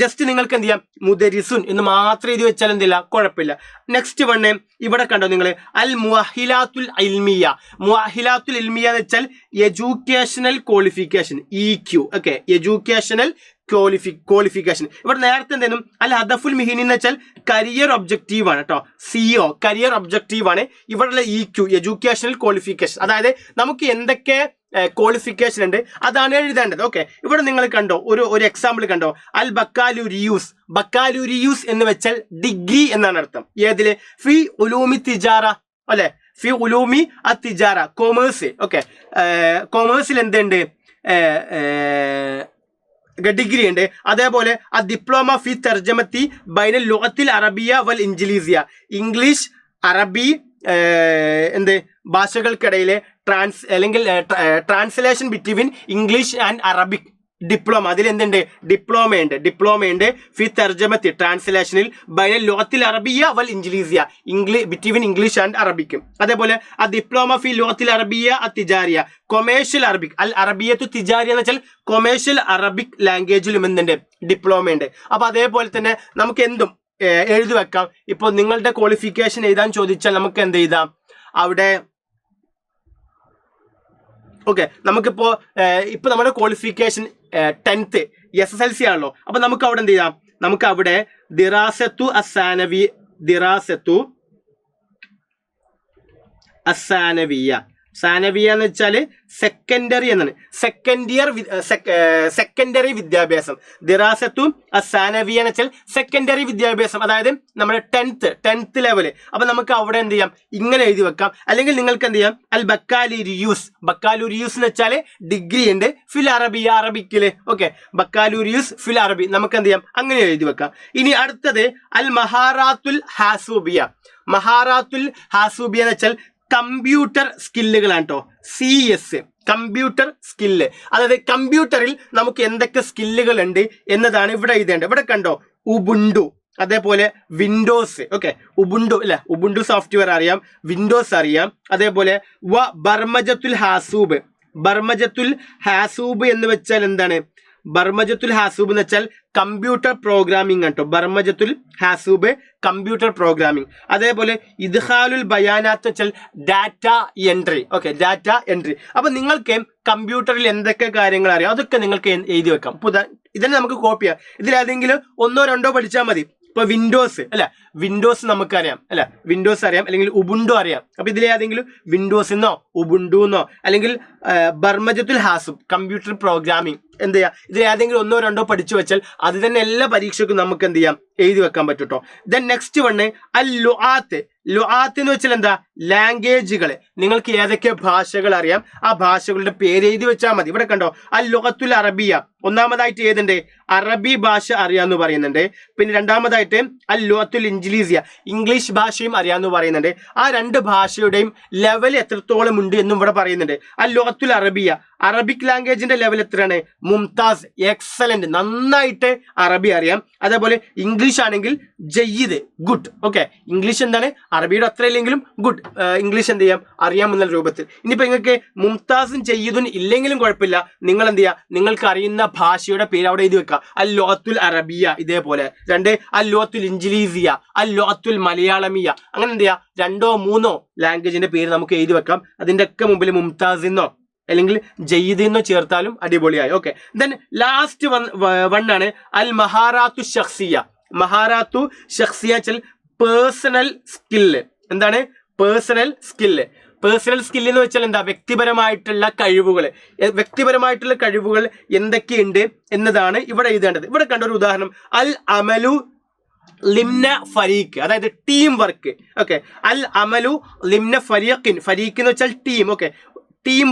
ജസ്റ്റ് നിങ്ങൾക്ക് എന്ത് ചെയ്യാം, മുദരിസുൻ എന്ന് മാത്രം എഴുതി വെച്ചാൽ എന്തില്ല, കുഴപ്പമില്ല. നെക്സ്റ്റ് വണ് ഇവിടെ കണ്ടോ നിങ്ങൾ, അൽ മുഅഹിലാത്തുൽ ഇൽമിയ. മുഅഹിലാത്തുൽ ഇൽമിയ എന്ന് വെച്ചാൽ educational qualification, EQ. Okay, educational qualification. ഇവിടെ നേരത്തെ എന്തെങ്കിലും അൽ ഹദഫുൽ മിഹിനി എന്ന് വെച്ചാൽ കരിയർ ഒബ്ജക്റ്റീവ് ആണ് കേട്ടോ, CO കരിയർ ഒബ്ജക്റ്റീവ് ആണ്. ഇവിടെയുള്ള EQ എഡ്യൂക്കേഷണൽ ക്വാളിഫിക്കേഷൻ, അതായത് നമുക്ക് എന്തൊക്കെ ക്വാളിഫിക്കേഷൻ ഉണ്ട് അതാണ് എഴുതേണ്ടത്. ഓക്കെ, ഇവിടെ നിങ്ങൾ കണ്ടോ, ഒരു എക്സാമ്പിൾ കണ്ടോ, അൽ ബക്കാലുരിയൂസ്. ബക്കാലുരിയൂസ് എന്ന് വെച്ചാൽ ഡിഗ്രി എന്നാണ് അർത്ഥം. ഏതില്, ഫി ഉലൂമി തിജാറ, അല്ലെ, ഫി ഉലൂമി തിജാറ, കൊമേഴ്സ്. ഓക്കെ, കൊമേഴ്സിൽ എന്തുണ്ട്, ഡിഗ്രി ഉണ്ട്. അതേപോലെ ആ ഡിപ്ലോമ ഫി തർജമത്തി ബൈനൽ ലുഗത്തിൽ അറബിയ വൽ ഇംഗ്ലീസിയ, ഇംഗ്ലീഷ് അറബി ഭാഷകൾക്കിടയിലെ translation between English and Arabic diploma, അതിൽ എന്തുണ്ട്, ഡിപ്ലോമ ഉണ്ട് ഫി തർജമത്തി, ട്രാൻസ്ലേഷനിൽ ബൈനൽ ലുഗത്തിൽ അറബിയ വൽ ഇംഗ്ലീസിയ, ബിറ്റ്വീൻ ഇംഗ്ലീഷ് ആൻഡ് അറബിക്കും. അതേപോലെ ആ ഡിപ്ലോമ ഫി ലുഗത്തിൽ അറബിയ തിജാരിയ, കൊമേഴ്ഷ്യൽ അറബിക്, അൽ അറബിയത്തു തിജാരിയ എന്ന് വെച്ചാൽ കൊമേഴ്ഷ്യൽ അറബിക് ലാംഗ്വേജിലും എന്തുണ്ട്, ഡിപ്ലോമ ഉണ്ട്. അപ്പൊ അതേപോലെ തന്നെ നമുക്ക് എന്തും എഴുതി വെക്കാം. ഇപ്പോൾ നിങ്ങളുടെ ക്വാളിഫിക്കേഷൻ എഴുതാൻ ചോദിച്ചാൽ നമുക്ക് എന്ത് എഴുതാം, അവിടെ ഓക്കെ, നമുക്കിപ്പോ നമ്മുടെ ക്വാളിഫിക്കേഷൻ 10th SSLC ആണല്ലോ. അപ്പൊ നമുക്ക് അവിടെ എന്ത് ചെയ്യാം, നമുക്ക് അവിടെ ദിറാസത്തു അസാനവിയ, സാനവിയ എന്ന് വെച്ചാൽ സെക്കൻഡറി എന്നാണ്, സെക്കൻഡറി വിദ്യാഭ്യാസം. ദിറാസത്തു അസാനവിയ എന്ന് വെച്ചാൽ സെക്കൻഡറി വിദ്യാഭ്യാസം, അതായത് നമ്മുടെ 10th ലെവല്. അപ്പൊ നമുക്ക് അവിടെ എന്ത് ചെയ്യാം, ഇങ്ങനെ എഴുതി വെക്കാം. അല്ലെങ്കിൽ നിങ്ങൾക്ക് എന്ത് ചെയ്യാം, അൽ ബക്കാലുരിയൂസ് എന്ന് വെച്ചാൽ ഡിഗ്രി ഉണ്ട് ഫിൽ അറബിയ, അറബിക്കില്. ഓക്കെ, ബക്കാലുരിയൂസ് ഫിൽ അറബി, നമുക്ക് എന്ത് ചെയ്യാം, അങ്ങനെ എഴുതി വെക്കാം. ഇനി അടുത്തത് അൽ മഹാറാത്തുൽ ഹാസൂബിയ. മഹാറാത്തുൽ ഹാസൂബിയ എന്ന് വെച്ചാൽ കമ്പ്യൂട്ടർ സ്കില്ലുകളാണ് കേട്ടോ, CS കമ്പ്യൂട്ടർ സ്കില്ല്. അതായത് കമ്പ്യൂട്ടറിൽ നമുക്ക് എന്തൊക്കെ സ്കില്ലുകൾ ഉണ്ട് എന്നതാണ് ഇവിടെ എഴുതേണ്ടത്. ഇവിടെ കണ്ടോ, ഉബുണ്ടു, അതേപോലെ വിൻഡോസ്. ഓക്കെ, ഉബുണ്ടു അല്ലെ, ഉബുണ്ടു സോഫ്റ്റ്വെയർ അറിയാം, വിൻഡോസ് അറിയാം. അതേപോലെ ബർമജത്തുൽ ഹാസൂബ് എന്ന് വെച്ചാൽ എന്താണ്, ബർമജത്തുൽ ഹാസൂബ് എന്ന് വെച്ചാൽ കമ്പ്യൂട്ടർ പ്രോഗ്രാമിംഗ് കേട്ടോ, ബർമജത്തുൽ ഹാസൂബ് കമ്പ്യൂട്ടർ പ്രോഗ്രാമിംഗ്. അതേപോലെ ഇദ്ഖാലുൽ ബയാനാത്ത് വെച്ചാൽ data entry. Okay, data entry. അപ്പൊ നിങ്ങൾക്ക് കമ്പ്യൂട്ടറിൽ എന്തൊക്കെ കാര്യങ്ങൾ അറിയാം അതൊക്കെ നിങ്ങൾക്ക് എഴുതി വെക്കാം. ഇതിനെ നമുക്ക് കോപ്പി ചെയ്യാം. ഇതിലേതെങ്കിലും 1 or 2 പഠിച്ചാൽ മതി. ഇപ്പൊ വിൻഡോസ് അല്ലെ, വിൻഡോസ് നമുക്കറിയാം അല്ലെ, വിൻഡോസ് അറിയാം, അല്ലെങ്കിൽ ഉബുണ്ടു അറിയാം. അപ്പൊ ഇതിലേതെങ്കിലും വിൻഡോസ് എന്നോ ഉബുണ്ടു എന്നോ അല്ലെങ്കിൽ ബർമജത്തുൽ ഹാസുബ് കമ്പ്യൂട്ടർ പ്രോഗ്രാമിംഗ് എന്ത് ചെയ്യാം, ഇതിൽ ഏതെങ്കിലും ഒന്നോ രണ്ടോ പഠിച്ചു വെച്ചാൽ അത് തന്നെ എല്ലാ പരീക്ഷയ്ക്കും നമുക്ക് എന്ത് ചെയ്യാം, എഴുതി വെക്കാൻ പറ്റും കേട്ടോ. ദെൻ നെക്സ്റ്റ് വണ് അൽ ലുആത്ത്. ലുആത്ത് എന്ന് വെച്ചാൽ എന്താ, ലാംഗ്വേജുകൾ. നിങ്ങൾക്ക് ഏതൊക്കെ ഭാഷകൾ അറിയാം ആ ഭാഷകളുടെ പേര് എഴുതി വെച്ചാൽ മതി. ഇവിടെ കണ്ടോ, അൽ ലുഗത്തുൽ അറബിയ. ഒന്നാമതായിട്ട് ഏതുണ്ട്, അറബി ഭാഷ അറിയാന്ന് പറയുന്നുണ്ട്. പിന്നെ രണ്ടാമതായിട്ട് അൽ ലുഗത്തുൽ ഇംഗ്ലീസിയ, ഇംഗ്ലീഷ് ഭാഷയും അറിയാന്ന് പറയുന്നുണ്ട്. ആ രണ്ട് ഭാഷയുടെയും ലെവൽ എത്രത്തോളം ഉണ്ട് എന്നും ഇവിടെ പറയുന്നുണ്ട്. അൽ ലുഗത്തുൽ അറബിയ, അറബിക് ലാംഗ്വേജിന്റെ ലെവൽ എത്രയാണ്, മുംതാസ്, എക്സലന്റ്, നന്നായിട്ട് അറബി അറിയാം. അതേപോലെ ഇംഗ്ലീഷ് ആണെങ്കിൽ ജയ്യിദ്, ഗുഡ്. ഓക്കെ, ഇംഗ്ലീഷ് എന്താണ്, അറബിയുടെ അത്ര ഇല്ലെങ്കിലും ഗുഡ് ഇംഗ്ലീഷ് എന്ത് ചെയ്യാം, അറിയാമെന്നുള്ള രൂപത്തിൽ. ഇനിയിപ്പോ നിങ്ങൾക്ക് മുംതാസും ജയ്യിദും ഇല്ലെങ്കിലും കുഴപ്പമില്ല, നിങ്ങൾ എന്ത് ചെയ്യുക, നിങ്ങൾക്ക് അറിയുന്ന ഭാഷയുടെ പേര് അവിടെ എഴുതി വെക്കുക. അൽ ലുഗത്തുൽ അറബിയ, ഇതേപോലെ. രണ്ട് അൽ ലുഗത്തുൽ ഇൻജിലീസിയ, അൽ ലുഗത്തുൽ മലയാളമിയ. അങ്ങനെ എന്ത് ചെയ്യുക, രണ്ടോ മൂന്നോ ലാംഗ്വേജിന്റെ പേര് നമുക്ക് എഴുതി വെക്കാം. അതിന്റെ ഒക്കെ മുമ്പിൽ മുംതാസിന്നോ അല്ലെങ്കിൽ ജയ്യിദിന്നോ ചേർത്താലും അടിപൊളിയായി. ഓക്കെ, ദെൻ ലാസ്റ്റ് വണ്ണാണ് അൽ മഹാറാത്തു ഷഖ്സിയ. മഹാറാത്തു ഷഖ്സിയ വെച്ചാൽ പേഴ്സണൽ സ്കില്ല്. എന്താണ് പേഴ്സണൽ സ്കില്ല്? പേഴ്സണൽ സ്കില്ല് എന്ന് വെച്ചാൽ എന്താ, വ്യക്തിപരമായിട്ടുള്ള കഴിവുകൾ. വ്യക്തിപരമായിട്ടുള്ള കഴിവുകൾ എന്തൊക്കെയുണ്ട് എന്നതാണ് ഇവിടെ എഴുതേണ്ടത്. ഇവിടെ കണ്ട ഒരു ഉദാഹരണം, അൽ അമലു ലിംന ഫരീഖ്, അതായത് ടീം വർക്ക്. ഓക്കെ, അൽ അമലു ലിംന ഫരീഖിൻ, ഫരീഖ് എന്ന് വെച്ചാൽ team. Okay, team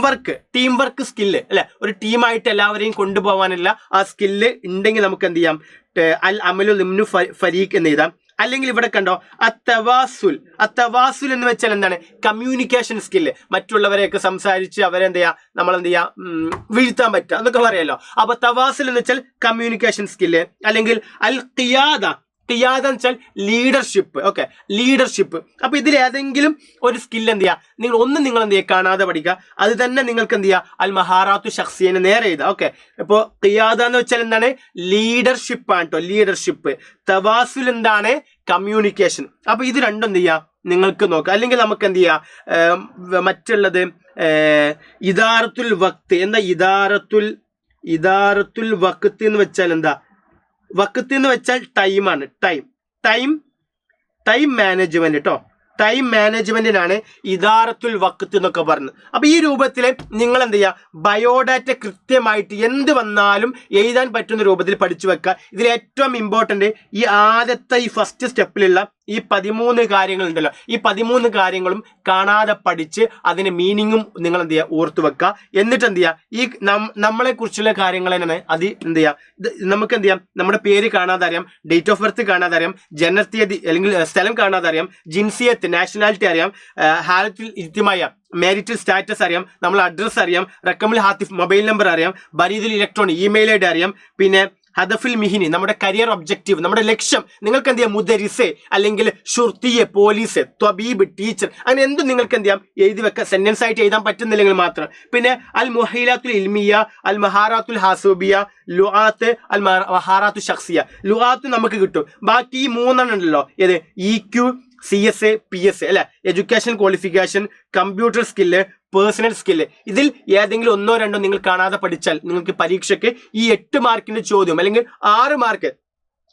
work skill അല്ലെ, ഒരു ടീമായിട്ട് എല്ലാവരെയും കൊണ്ടുപോകാനുള്ള ആ സ്കില്ല് ഉണ്ടെങ്കിൽ നമുക്ക് എന്ത് ചെയ്യാം, അൽ അമലു ലിംനു ഫരീഖ് എന്ന് എഴുതാം. അല്ലെങ്കിൽ ഇവിടെ കണ്ടോ, അത്തവാസുൽ. അത്തവാസുൽ എന്ന് വെച്ചാൽ എന്താണ്, കമ്മ്യൂണിക്കേഷൻ സ്കില്ല്. മറ്റുള്ളവരെയൊക്കെ സംസാരിച്ച് അവരെ എന്ത് ചെയ്യാം, നമ്മൾ എന്ത് ചെയ്യാം, വീഴ്ത്താൻ പറ്റുക എന്നൊക്കെ പറയാലോ. അപ്പൊ തവാസുൽ എന്ന് വെച്ചാൽ കമ്മ്യൂണിക്കേഷൻ സ്കില്ല്. അല്ലെങ്കിൽ അൽ ഖിയാദ, ഖിയാദ എന്ന് വെച്ചാൽ ലീഡർഷിപ്പ്. Okay, leadership. അപ്പൊ ഇതിൽ ഏതെങ്കിലും ഒരു സ്കിൽ എന്ത് ചെയ്യുക, നിങ്ങൾ എന്ത് ചെയ്യുക, കാണാതെ പഠിക്കുക. അത് തന്നെ നിങ്ങൾക്ക് എന്ത് ചെയ്യുക, അൽ മഹാറാത്തു ഷഖ്സിയനെ നേരെ എഴുതുക. ഓക്കെ, ഇപ്പോൾ ഖിയാദ എന്ന് വെച്ചാൽ എന്താണ്, ലീഡർഷിപ്പ് ആണ് കേട്ടോ, ലീഡർഷിപ്പ്. തവാസുൽ എന്താണ്, കമ്മ്യൂണിക്കേഷൻ. അപ്പൊ ഇത് രണ്ടും എന്ത് ചെയ്യുക, നിങ്ങൾക്ക് നോക്കുക. അല്ലെങ്കിൽ നമുക്ക് എന്ത് ചെയ്യുക, മറ്റുള്ളത് ഇദാറത്തുൽ വക്ത്. എന്താ ഇദാറത്തുൽ വക്ത് എന്ന് വെച്ചാൽ എന്താ, വക്കത്ത് എന്ന് വെച്ചാൽ ടൈമാണ്. ടൈം മാനേജ്മെന്റ് കേട്ടോ. ടൈം മാനേജ്മെന്റിനാണ് ഇദാറത്തുൽ വക്ത് എന്നൊക്കെ പറഞ്ഞത്. അപ്പൊ ഈ രൂപത്തിൽ നിങ്ങൾ എന്ത് ചെയ്യുക, ബയോഡാറ്റ കൃത്യമായിട്ട് എന്ത് വന്നാലും എഴുതാൻ പറ്റുന്ന രൂപത്തിൽ പഠിച്ചു വെക്കുക. ഇതിൽ ഏറ്റവും ഇമ്പോർട്ടന്റ് ഈ ആദ്യത്തെ ഈ ഫസ്റ്റ് സ്റ്റെപ്പിലുള്ള ഈ 13 കാര്യങ്ങളുണ്ടല്ലോ, ഈ 13 കാര്യങ്ങളും കാണാതെ പഠിച്ച് അതിന് മീനിങ്ങും നിങ്ങൾ എന്ത് ചെയ്യുക, ഓർത്തു വെക്കുക. എന്നിട്ട് എന്ത് ചെയ്യുക, ഈ നമ്മളെ കുറിച്ചുള്ള കാര്യങ്ങൾ തന്നെ അത് എന്ത് ചെയ്യുക, നമുക്ക് എന്ത് ചെയ്യാം, നമ്മുടെ പേര് കാണാതെ അറിയാം, ഡേറ്റ് ഓഫ് ബർത്ത് കാണാതെ അറിയാം, ജനനത്തീയതി അല്ലെങ്കിൽ സ്ഥലം കാണാതെ അറിയാം, ജിൻസിയത്ത് നാഷണാലിറ്റി അറിയാം, ഹാലത്തിൽ ഇജ്തിമായ മാരിറ്റൽ സ്റ്റാറ്റസ് അറിയാം, നമ്മൾ അഡ്രസ്സ് അറിയാം, റക്കമുൽ ഹാത്തിഫ് മൊബൈൽ നമ്പർ അറിയാം, ബരീദുൽ ഇലക്ട്രോണിക് ഇമെയിൽ ഐ ഡി അറിയാം, പിന്നെ ഹദഫുൽ മിഹിനി നമ്മുടെ കരിയർ ഒബ്ജക്റ്റീവ്, നമ്മുടെ ലക്ഷ്യം. നിങ്ങൾക്ക് എന്ത് ചെയ്യാം, മുദരിസ് അല്ലെങ്കിൽ ഷുർത്തിയെ, പോലീസ്, ത്വബീബ്, ടീച്ചർ, അങ്ങനെ എന്തും നിങ്ങൾക്ക് എന്ത് ചെയ്യാം, എഴുതി വെക്കാം. സെന്റൻസ് ആയിട്ട് എഴുതാൻ പറ്റുന്നില്ലെങ്കിൽ മാത്രം. പിന്നെ അൽ മുഹീലാത്തുൽ ഇൽമിയ, അൽ മഹാറാത്തുൽ ഹാസൂബിയ, ലുആത്ത്, അൽ മഹാറാത്തു ഷഖ്സിയ. ലുആത്ത് നമുക്ക് കിട്ടും. ബാക്കി ഈ 3 ഉണ്ടല്ലോ, ഏത് EQ, CS, PS അല്ലെ, education qualification, computer skill, personal skill. ഇതിൽ ഏതെങ്കിലും ഒന്നോ രണ്ടോ നിങ്ങൾ കാണാതെ പഠിച്ചാൽ നിങ്ങൾക്ക് പരീക്ഷയ്ക്ക് ഈ 8 മാർക്കിന്റെ ചോദ്യം അല്ലെങ്കിൽ 6 മാർക്ക്,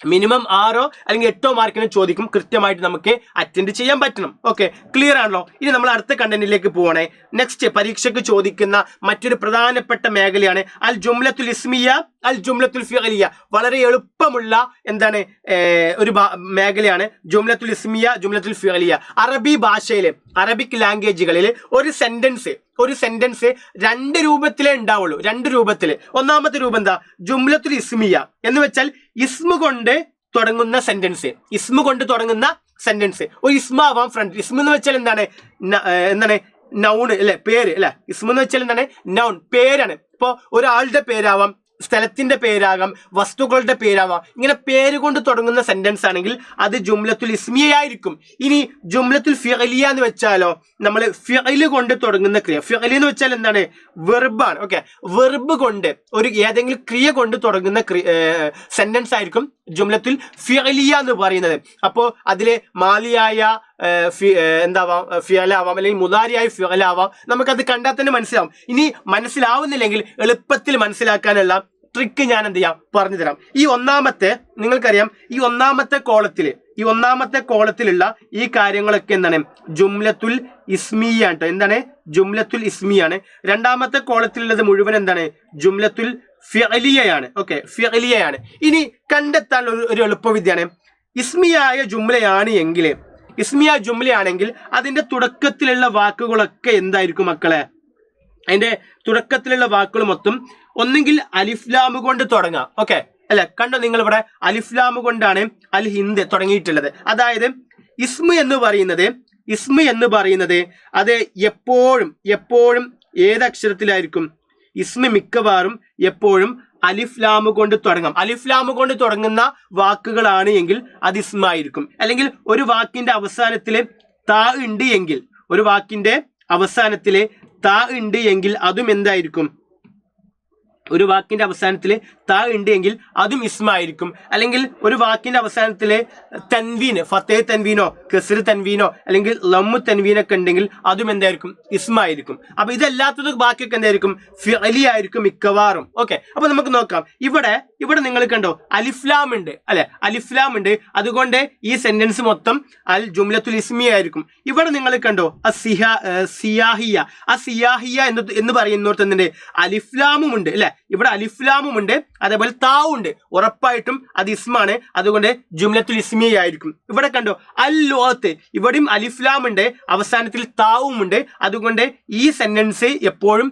മിനിമം 6 അല്ലെങ്കിൽ 8 മാർക്കിന് ചോദിക്കും. കൃത്യമായിട്ട് നമുക്ക് അറ്റൻഡ് ചെയ്യാൻ പറ്റണം. ഓക്കെ, ക്ലിയർ ആണല്ലോ? ഇനി നമ്മൾ അടുത്ത കണ്ടന്റിലേക്ക് പോകണേ. നെക്സ്റ്റ് പരീക്ഷയ്ക്ക് ചോദിക്കുന്ന മറ്റൊരു പ്രധാനപ്പെട്ട മേഖലയാണ് അൽ ജുംലത്തുൽ ഇസ്മിയ, അൽ ജുംലത്തുൽ ഫിഅലിയ. വളരെ എളുപ്പമുള്ള എന്താണ് ഒരു മേഖലയാണ് ജുംലത്തുൽ ഇസ്മിയ, ജുംലത്തുൽ ഫിഅലിയ. അറബി ഭാഷയിലെ, അറബിക് ലാംഗ്വേജുകളിൽ ഒരു സെന്റൻസ് 2 രൂപത്തിലേ ഉണ്ടാവുള്ളൂ. 2 രൂപത്തിൽ. ഒന്നാമത്തെ രൂപം എന്താ, ജുംലത്തുൽ ഇസ്മിയ എന്ന് വെച്ചാൽ ഇസ്മ കൊണ്ട് തുടങ്ങുന്ന സെന്റൻസ്. ഒരു ഇസ്മാവാം ഫ്രണ്ട്. ഇസ്മ എന്ന് വെച്ചാൽ എന്താണ് നൗൺ അല്ലെ, പേര് അല്ലെ. ഇസ്മ എന്ന് വെച്ചാൽ എന്താണ്, നൗൺ, പേരാണ്. ഇപ്പൊ ഒരാളുടെ പേരാവാം, സ്ഥലത്തിന്റെ പേരാകാം, വസ്തുക്കളുടെ പേരാവാം. ഇങ്ങനെ പേര് കൊണ്ട് തുടങ്ങുന്ന സെന്റൻസ് ആണെങ്കിൽ അത് ജുംലത്തുൽ ഇസ്മിയ ആയിരിക്കും. ഇനി ജുംലത്തുൽ ഫിഅലിയ എന്ന് വെച്ചാലോ, നമ്മൾ ഫിഅല് കൊണ്ട് തുടങ്ങുന്ന ക്രിയ. ഫിഅല് എന്ന് വെച്ചാൽ എന്താണ്, വെർബാണ്. ഓക്കെ, വെർബ് കൊണ്ട് ഏതെങ്കിലും ക്രിയ കൊണ്ട് തുടങ്ങുന്ന സെന്റൻസ് ആയിരിക്കും ജുംലത്തുൽ ഫിഅലിയ എന്ന് പറയുന്നത്. അപ്പോൾ അതിലെ മാലിയായ എന്താവാം, ഫിഅലാവാം, അല്ലെങ്കിൽ മുദാരിയായ ഫിഅലാവാം. നമുക്കത് കണ്ടാൽ തന്നെ മനസ്സിലാവും. ഇനി മനസ്സിലാവുന്നില്ലെങ്കിൽ എളുപ്പത്തിൽ മനസ്സിലാക്കാനുള്ള ട്രിക്ക് ഞാൻ എന്ത് ചെയ്യാം പറഞ്ഞു തരാം. ഈ ഒന്നാമത്തെ നിങ്ങൾക്കറിയാം, ഈ ഒന്നാമത്തെ കോളത്തിലുള്ള ഈ കാര്യങ്ങളൊക്കെ എന്താണ് ജുംലത്തുൽ ഇസ്മിയാണ് കേട്ടോ. എന്താണ് ജുംലത്തുൽ ഇസ്മിയാണ്. രണ്ടാമത്തെ കോളത്തിലുള്ളത് മുഴുവൻ എന്താണ് ജുംലത്തുൽ ഫിഅലിയയാണ്. ഓക്കെ, ഫിഅലിയയാണ്. ഇനി കണ്ടെത്താൻ ഒരു എളുപ്പവിദ്യയാണ്. ഇസ്മിയായ ജുംലയാണെങ്കിൽ അതിന്റെ തുടക്കത്തിലുള്ള വാക്കുകളൊക്കെ എന്തായിരിക്കും മക്കളെ? അതിന്റെ തുടക്കത്തിലുള്ള വാക്കുകൾ മൊത്തം ഒന്നെങ്കിൽ അലിഫ്ലാം കൊണ്ട് തുടങ്ങാം. ഓക്കെ അല്ലെ, കണ്ടോ നിങ്ങൾ ഇവിടെ അലിഫ്ലാം കൊണ്ടാണ് അൽ ഹിന്ദ് തുടങ്ങിയിട്ടുള്ളത്. അതായത് ഇസ്മ എന്ന് പറയുന്നത് അത് എപ്പോഴും ഏതക്ഷരത്തിലായിരിക്കും? ഇസ്മ മിക്കവാറും എപ്പോഴും അലിഫ്ലാം കൊണ്ട് തുടങ്ങാം. അലിഫ്ലാം കൊണ്ട് തുടങ്ങുന്ന വാക്കുകളാണ് എങ്കിൽ അത് ഇസ്മായിരിക്കും. അല്ലെങ്കിൽ ഒരു വാക്കിന്റെ അവസാനത്തില് താ ഉണ്ട് എങ്കിൽ അതും എന്തായിരിക്കും? ഒരു വാക്കിന്റെ അവസാനത്തിൽ താ ഉണ്ട് എങ്കിൽ അതും ഇസ്മായിരിക്കും. അല്ലെങ്കിൽ ഒരു വാക്കിന്റെ അവസാനത്തിൽ തൻവീന്, ഫത്തേ തൻവീനോ കസ്ർ തൻവീനോ അല്ലെങ്കിൽ ലമ്മു തൻവീനൊക്കെ ഉണ്ടെങ്കിൽ അതും എന്തായിരിക്കും? ഇസ്മായിരിക്കും. അപ്പൊ ഇതല്ലാത്തത് ബാക്കിയൊക്കെ എന്തായിരിക്കും? ഫിഅലി ആയിരിക്കും മിക്കവാറും. ഓക്കെ, അപ്പൊ നമുക്ക് നോക്കാം. ഇവിടെ നിങ്ങൾ കണ്ടോ അലിഫ്ലാം ഉണ്ട് അല്ലെ, അലിഫ്ലാം ഉണ്ട്. അതുകൊണ്ട് ഈ സെന്റൻസ് മൊത്തം അൽ ജുംലത്തുൽ ഇസ്മി ആയിരിക്കും. ഇവിടെ നിങ്ങൾ കണ്ടോ സിയാഹിയ എന്ന് പറയുന്നിടത്ത് എന്തുണ്ട്? അലിഫ്ലാമും ഉണ്ട് അല്ലെ. ഇവിടെ അലിഫ്ലാമും ഉണ്ട്, അതേപോലെ താവും ഉണ്ട്. ഉറപ്പായിട്ടും അത് ഇസ്മാണ്. അതുകൊണ്ട് ജുംലത്തുൽ ഇസ്മി ആയിരിക്കും. ഇവിടെ കണ്ടോ അൽ ലുഅത്ത്, ഇവിടെയും അലിഫ്ലാം ഉണ്ട്, അവസാനത്തിൽ താവും ഉണ്ട്. അതുകൊണ്ട് ഈ സെന്റൻസ് എപ്പോഴും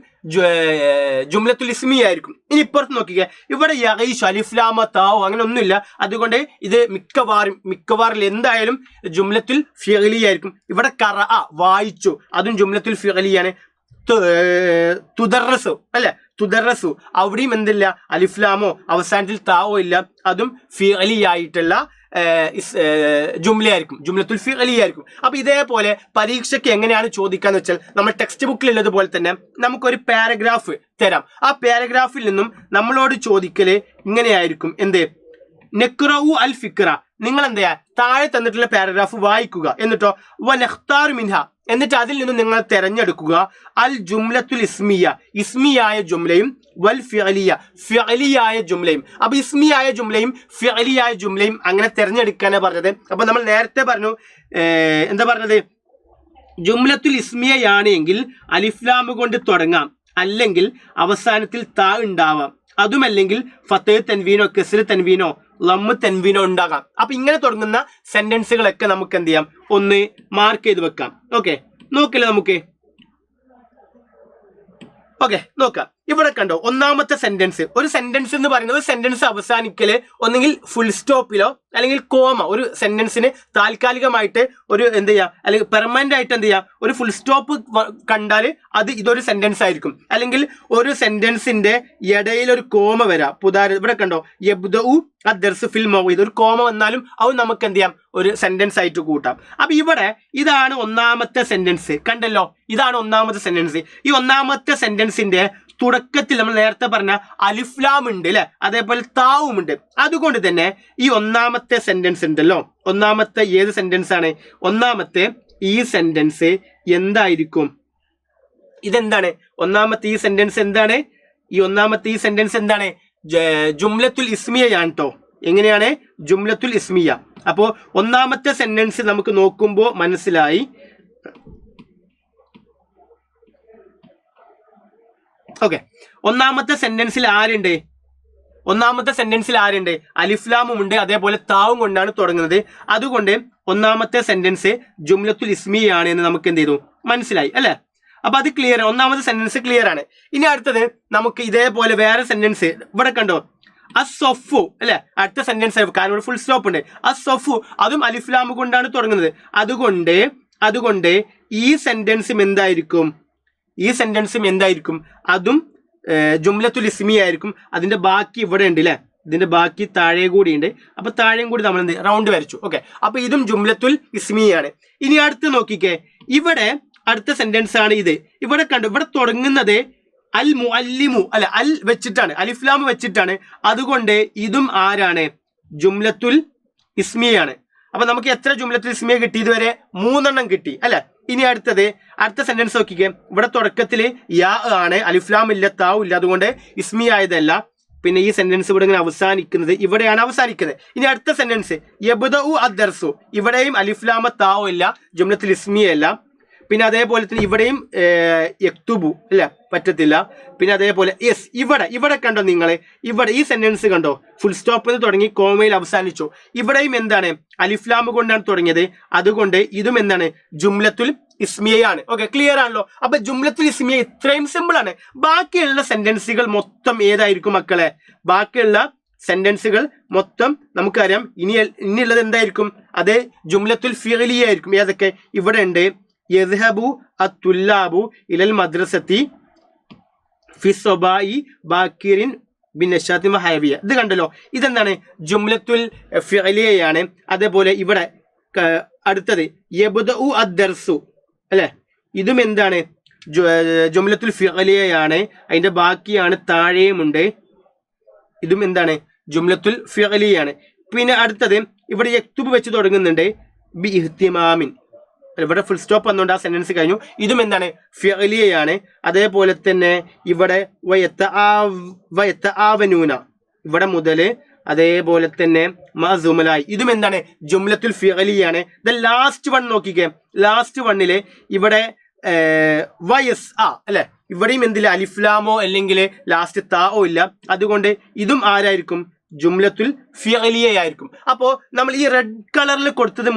ജുംലത്തുൽ ഇസ്മി ആയിരിക്കും. ഇനി ഇപ്പുറത്ത് നോക്കിക്കേ, ഇവിടെ യഗീഷ് അലിഫ്ലാമ താവോ അങ്ങനെ ഒന്നുമില്ല. അതുകൊണ്ട് ഇത് മിക്കവാറിൽ എന്തായാലും ജുംലത്തുൽ ഫിഅലി ആയിരിക്കും. ഇവിടെ ഖറഅ വായിച്ചു, അതും ജുംലത്തുൽ ഫിഅലിയാണ്. തുദറസു അല്ലെ, തുദറസു അവിടെയും എന്തില്ല? അലിഫ്ലാമോ അവസാനത്തിൽ താവോ ഇല്ല, അതും ഫിഅലി ആയിട്ടുള്ള ജുംലയായിരിക്കും, ജുംലത്തുൽ ഫിഅലി ആയിരിക്കും. അപ്പൊ ഇതേപോലെ പരീക്ഷയ്ക്ക് എങ്ങനെയാണ് ചോദിക്കാന്ന് വെച്ചാൽ, നമ്മൾ ടെക്സ്റ്റ് ബുക്കിൽ ഉള്ളതുപോലെ തന്നെ നമുക്കൊരു പാരഗ്രാഫ് തരാം. ആ പാരഗ്രാഫിൽ നിന്നും നമ്മളോട് ചോദിക്കല് ഇങ്ങനെയായിരിക്കും. എന്ത്? നെക്റഉ അൽ ഫിക്ര, നിങ്ങൾ എന്ത് ചെയ്യാ താഴെ തന്നിട്ടുള്ള പാരഗ്രാഫ് വായിക്കുക. എന്നിട്ടോ വനഖ്താറു മിൻഹ, എന്നിട്ട് അതിൽ നിന്ന് നിങ്ങൾ തെരഞ്ഞെടുക്കുക അൽ ജുംലത്തുൽ ഇസ്മിയായ ജുംലയും വൽ ഫിഅലിയായ ജുംലയും. അപ്പൊ ഇസ്മിയായ ജുംലയും ഫിഅലിയായ ജുംലയും അങ്ങനെ തെരഞ്ഞെടുക്കാനാണ് പറഞ്ഞത്. അപ്പൊ നമ്മൾ നേരത്തെ പറഞ്ഞു, എന്താ പറഞ്ഞത്? ജുംലത്തുൽ ഇസ്മിയാണ് എങ്കിൽ അലിഫ്ലാം കൊണ്ട് തുടങ്ങാം, അല്ലെങ്കിൽ അവസാനത്തിൽ താ ഉണ്ടാവാം. അതുമല്ലെങ്കിൽ ഫത്തേ തൻവീനോ കസ്ർ തൻവീനോ ലമ്മ് തൻവീനോ ഉണ്ടാകാം. അപ്പൊ ഇങ്ങനെ തുടങ്ങുന്ന സെന്റൻസുകളൊക്കെ നമുക്ക് എന്ത് ചെയ്യാം? ഒന്ന് മാർക്ക് ചെയ്ത് വെക്കാം. ഓക്കെ, നോക്കില്ലേ നമുക്ക്? ഓക്കെ, നോക്കാം. ഇവിടെ കണ്ടോ ഒന്നാമത്തെ സെന്റൻസ്. ഒരു സെന്റൻസ് എന്ന് പറയുന്നത് സെന്റൻസ് അവസാനിക്കല് ഒന്നെങ്കിൽ ഫുൾ സ്റ്റോപ്പിലോ അല്ലെങ്കിൽ കോമ, ഒരു സെന്റൻസിന് താൽക്കാലികമായിട്ട് ഒരു എന്ത് ചെയ്യാ, അല്ലെങ്കിൽ പെർമനന്റ് ആയിട്ട് എന്ത് ചെയ്യാ, ഒരു ഫുൾ സ്റ്റോപ്പ് കണ്ടാൽ അത് ഇതൊരു സെന്റൻസ് ആയിരിക്കും. അല്ലെങ്കിൽ ഒരു സെന്റൻസിന്റെ ഇടയിൽ ഒരു കോമ വരാം. ഇവിടെ കണ്ടോ യബ്ദഉ അദ്ദർസു ഫിൽ മൗഇദ്, ഒരു കോമ വന്നാലും അത് നമുക്ക് എന്ത് ചെയ്യാം? ഒരു സെന്റൻസ് ആയിട്ട് കൂട്ടാം. അപ്പൊ ഇവിടെ ഇതാണ് ഒന്നാമത്തെ സെന്റൻസ്. കണ്ടല്ലോ, ഇതാണ് ഒന്നാമത്തെ സെന്റൻസ്. ഈ ഒന്നാമത്തെ സെന്റൻസിന്റെ തുടക്കത്തിൽ നമ്മൾ നേരത്തെ പറഞ്ഞ അലിഫ്ലാം ഉണ്ട് അല്ലെ, അതേപോലെ താവും ഉണ്ട്. അതുകൊണ്ട് തന്നെ ഈ ഒന്നാമത്തെ സെന്റൻസ് ഉണ്ടല്ലോ, ഒന്നാമത്തെ ഏത് സെന്റൻസ് ആണ്? ഒന്നാമത്തെ ഈ സെന്റൻസ് എന്തായിരിക്കും? ഇതെന്താണ്? ഒന്നാമത്തെ ഈ സെന്റൻസ് എന്താണ്? ഒന്നാമത്തെ ഈ സെന്റൻസ് എന്താണ്? ജുംലത്തുൽ ഇസ്മിയയാണ് കേട്ടോ. എങ്ങനെയാണ്? ജുംലത്തുൽ ഇസ്മിയ. അപ്പോ ഒന്നാമത്തെ സെന്റൻസ് നമുക്ക് നോക്കുമ്പോൾ മനസ്സിലായി. ഓക്കെ, ഒന്നാമത്തെ സെന്റൻസിൽ ആരുണ്ട്? അലിഫ്ലാമും ഉണ്ട്, അതേപോലെ താവും കൊണ്ടാണ് തുടങ്ങുന്നത്. അതുകൊണ്ട് ഒന്നാമത്തെ സെന്റൻസ് ജുംലത്തുൽ ഇസ്മിയാണ് എന്ന് നമുക്ക് എന്ത് ചെയ്തു? മനസ്സിലായി അല്ലെ? അപ്പൊ അത് ക്ലിയർ, ഒന്നാമത്തെ സെന്റൻസ് ക്ലിയർ ആണ്. ഇനി അടുത്തത് നമുക്ക് ഇതേപോലെ വേറെ സെന്റൻസ്. ഇവിടെ കണ്ടോ അസ്സൊഫു അല്ലെ, അടുത്ത സെന്റൻസ്, കാരണം ഇവിടെ ഫുൾ സ്റ്റോപ്പ് ഉണ്ട്. അസ്സൊഫു, അതും അലിഫ്ലാം കൊണ്ടാണ് തുടങ്ങുന്നത്. അതുകൊണ്ട് ഈ സെന്റൻസും എന്തായിരിക്കും? അതും ജുംലത്തുൽ ഇസ്മി ആയിരിക്കും. അതിന്റെ ബാക്കി ഇവിടെ ഉണ്ട് അല്ലെ, ഇതിന്റെ ബാക്കി താഴെ കൂടി ഉണ്ട്. അപ്പൊ താഴെയും കൂടി നമ്മൾ എന്ത് റൗണ്ട് വരച്ചു. ഓക്കെ, അപ്പൊ ഇതും ജുംലത്തുൽ ഇസ്മിയാണ്. ഇനി അടുത്ത് നോക്കിക്കേ, ഇവിടെ അടുത്ത സെന്റൻസ് ആണ് ഇത്. ഇവിടെ കണ്ടു, ഇവിടെ തുടങ്ങുന്നത് അൽ മുഅല്ലിമു അല്ലെ, അൽ വെച്ചിട്ടാണ്, അലിഫ്ലാം വെച്ചിട്ടാണ്. അതുകൊണ്ട് ഇതും ആരാണ്? ജുംലത്തുൽ ഇസ്മിയാണ്. അപ്പൊ നമുക്ക് എത്ര ജുംലത്തുൽ ഇസ്മിയ കിട്ടി? ഇതുവരെ 3 കിട്ടി അല്ലെ. ഇനി അടുത്ത സെന്റൻസ് നോക്കിക്കേ. ഇവിടെ തുടക്കത്തില് യാ ആണ്, അലിഫ്ലാം ഇല്ല, താവും ഇല്ല. അതുകൊണ്ട് ഇസ്മി ആയതല്ല. പിന്നെ ഈ സെന്റൻസ് ഇവിടെ ഇങ്ങനെ അവസാനിക്കുന്നത് ഇവിടെയാണ് അവസാനിക്കുന്നത്. ഇനി അടുത്ത സെന്റൻസ് യബ്ദഉ അദ്ദർസു, ഇവിടെയും അലിഫ്ലാമ താവോ ഇല്ല, ജുംലത്തുൽ ഇസ്മിയ അല്ല. പിന്നെ അതേപോലെ തന്നെ ഇവിടെയും യക്തുബു അല്ല, പറ്റത്തില്ല. പിന്നെ അതേപോലെ യെസ്, ഇവിടെ കണ്ടോ നിങ്ങൾ, ഇവിടെ ഈ സെന്റൻസ് കണ്ടോ, ഫുൾ സ്റ്റോപ്പിൽ നിന്ന് തുടങ്ങി കോമയിൽ അവസാനിച്ചു. ഇവിടെയും എന്താണ്, അലിഫ്ലാമ കൊണ്ടാണ് തുടങ്ങിയത്, അതുകൊണ്ട് ഇതും എന്താണ്, ജുംലത്തുൽ ഇസ്മിയയാണ്. ഓക്കെ, ക്ലിയർ ആണല്ലോ. അപ്പൊ ജുംലത്തുൽ ഇസ്മിയ ഇത്രയും സിമ്പിൾ ആണ്. ബാക്കിയുള്ള സെന്റൻസുകൾ മൊത്തം ഏതായിരിക്കും മക്കളെ? ബാക്കിയുള്ള സെന്റൻസുകൾ മൊത്തം നമുക്കറിയാം. ഇനിയുള്ളത് എന്തായിരിക്കും? അത് ജുംലത്തുൽ ഫിഅലിയ ആയിരിക്കും. ഏതൊക്കെ? ഇവിടെ ഉണ്ട്, യദ്ഹബു അത്തുല്ലാബു ഇലൽ മദ്രസത്തി ഫി സ്വബായി ബാക്കിറിൻ ബിന്നശാത്തി മഹയവിയ. ഇത് കണ്ടല്ലോ, ഇതെന്താണ്, ജുംലത്തുൽ ഫിഅലിയയാണ്. അതേപോലെ ഇവിടെ അടുത്തത് യബ്ദഉ അദ്ദർസു അല്ലെ, ഇതും എന്താണ്, ജുംലത്തുൽ ഫിഅലിയയാണ്. അതിന്റെ ബാക്കിയാണ്, താഴെയുമുണ്ട്, ഇതും എന്താണ്, ജുംലത്തുൽ ഫിഅലിയാണ്. പിന്നെ അടുത്തത് ഇവിടെ യക്തുബ് വെച്ച് തുടങ്ങുന്നുണ്ട്, ബി ഇഹ്തിമാമിൻ, ഇവിടെ ഫുൾ സ്റ്റോപ്പ് വന്നുകൊണ്ട് ആ സെന്റൻസ് കഴിഞ്ഞു. ഇതും എന്താണ്, ഫിഅലിയയാണ്. അതേപോലെ തന്നെ ഇവിടെ വയത്തആവനൂന, ഇവിടെ മുതൽ അതേപോലെ തന്നെ മഅസുമലായി, ഇതും എന്താണ്, ജുംലത്തുൽ ഫിഅലിയാണ്. ദ ലാസ്റ്റ് വൺ നോക്കിക്കേ, ലാസ്റ്റ് വണ്ണില് ഇവിടെ വയസ് അല്ലെ, ഇവിടെയും എന്തില്ല, അലിഫ്ലാമോ അല്ലെങ്കിൽ ലാസ്റ്റ് താओ ഇല്ല, അതുകൊണ്ട് ഇതും ആരായിരിക്കും, ജുംലത്തുൽ ഫിഅലിയയായിരിക്കും. അപ്പോ നമ്മൾ ഈ റെഡ് കളറിൽ കൊടുത്തത്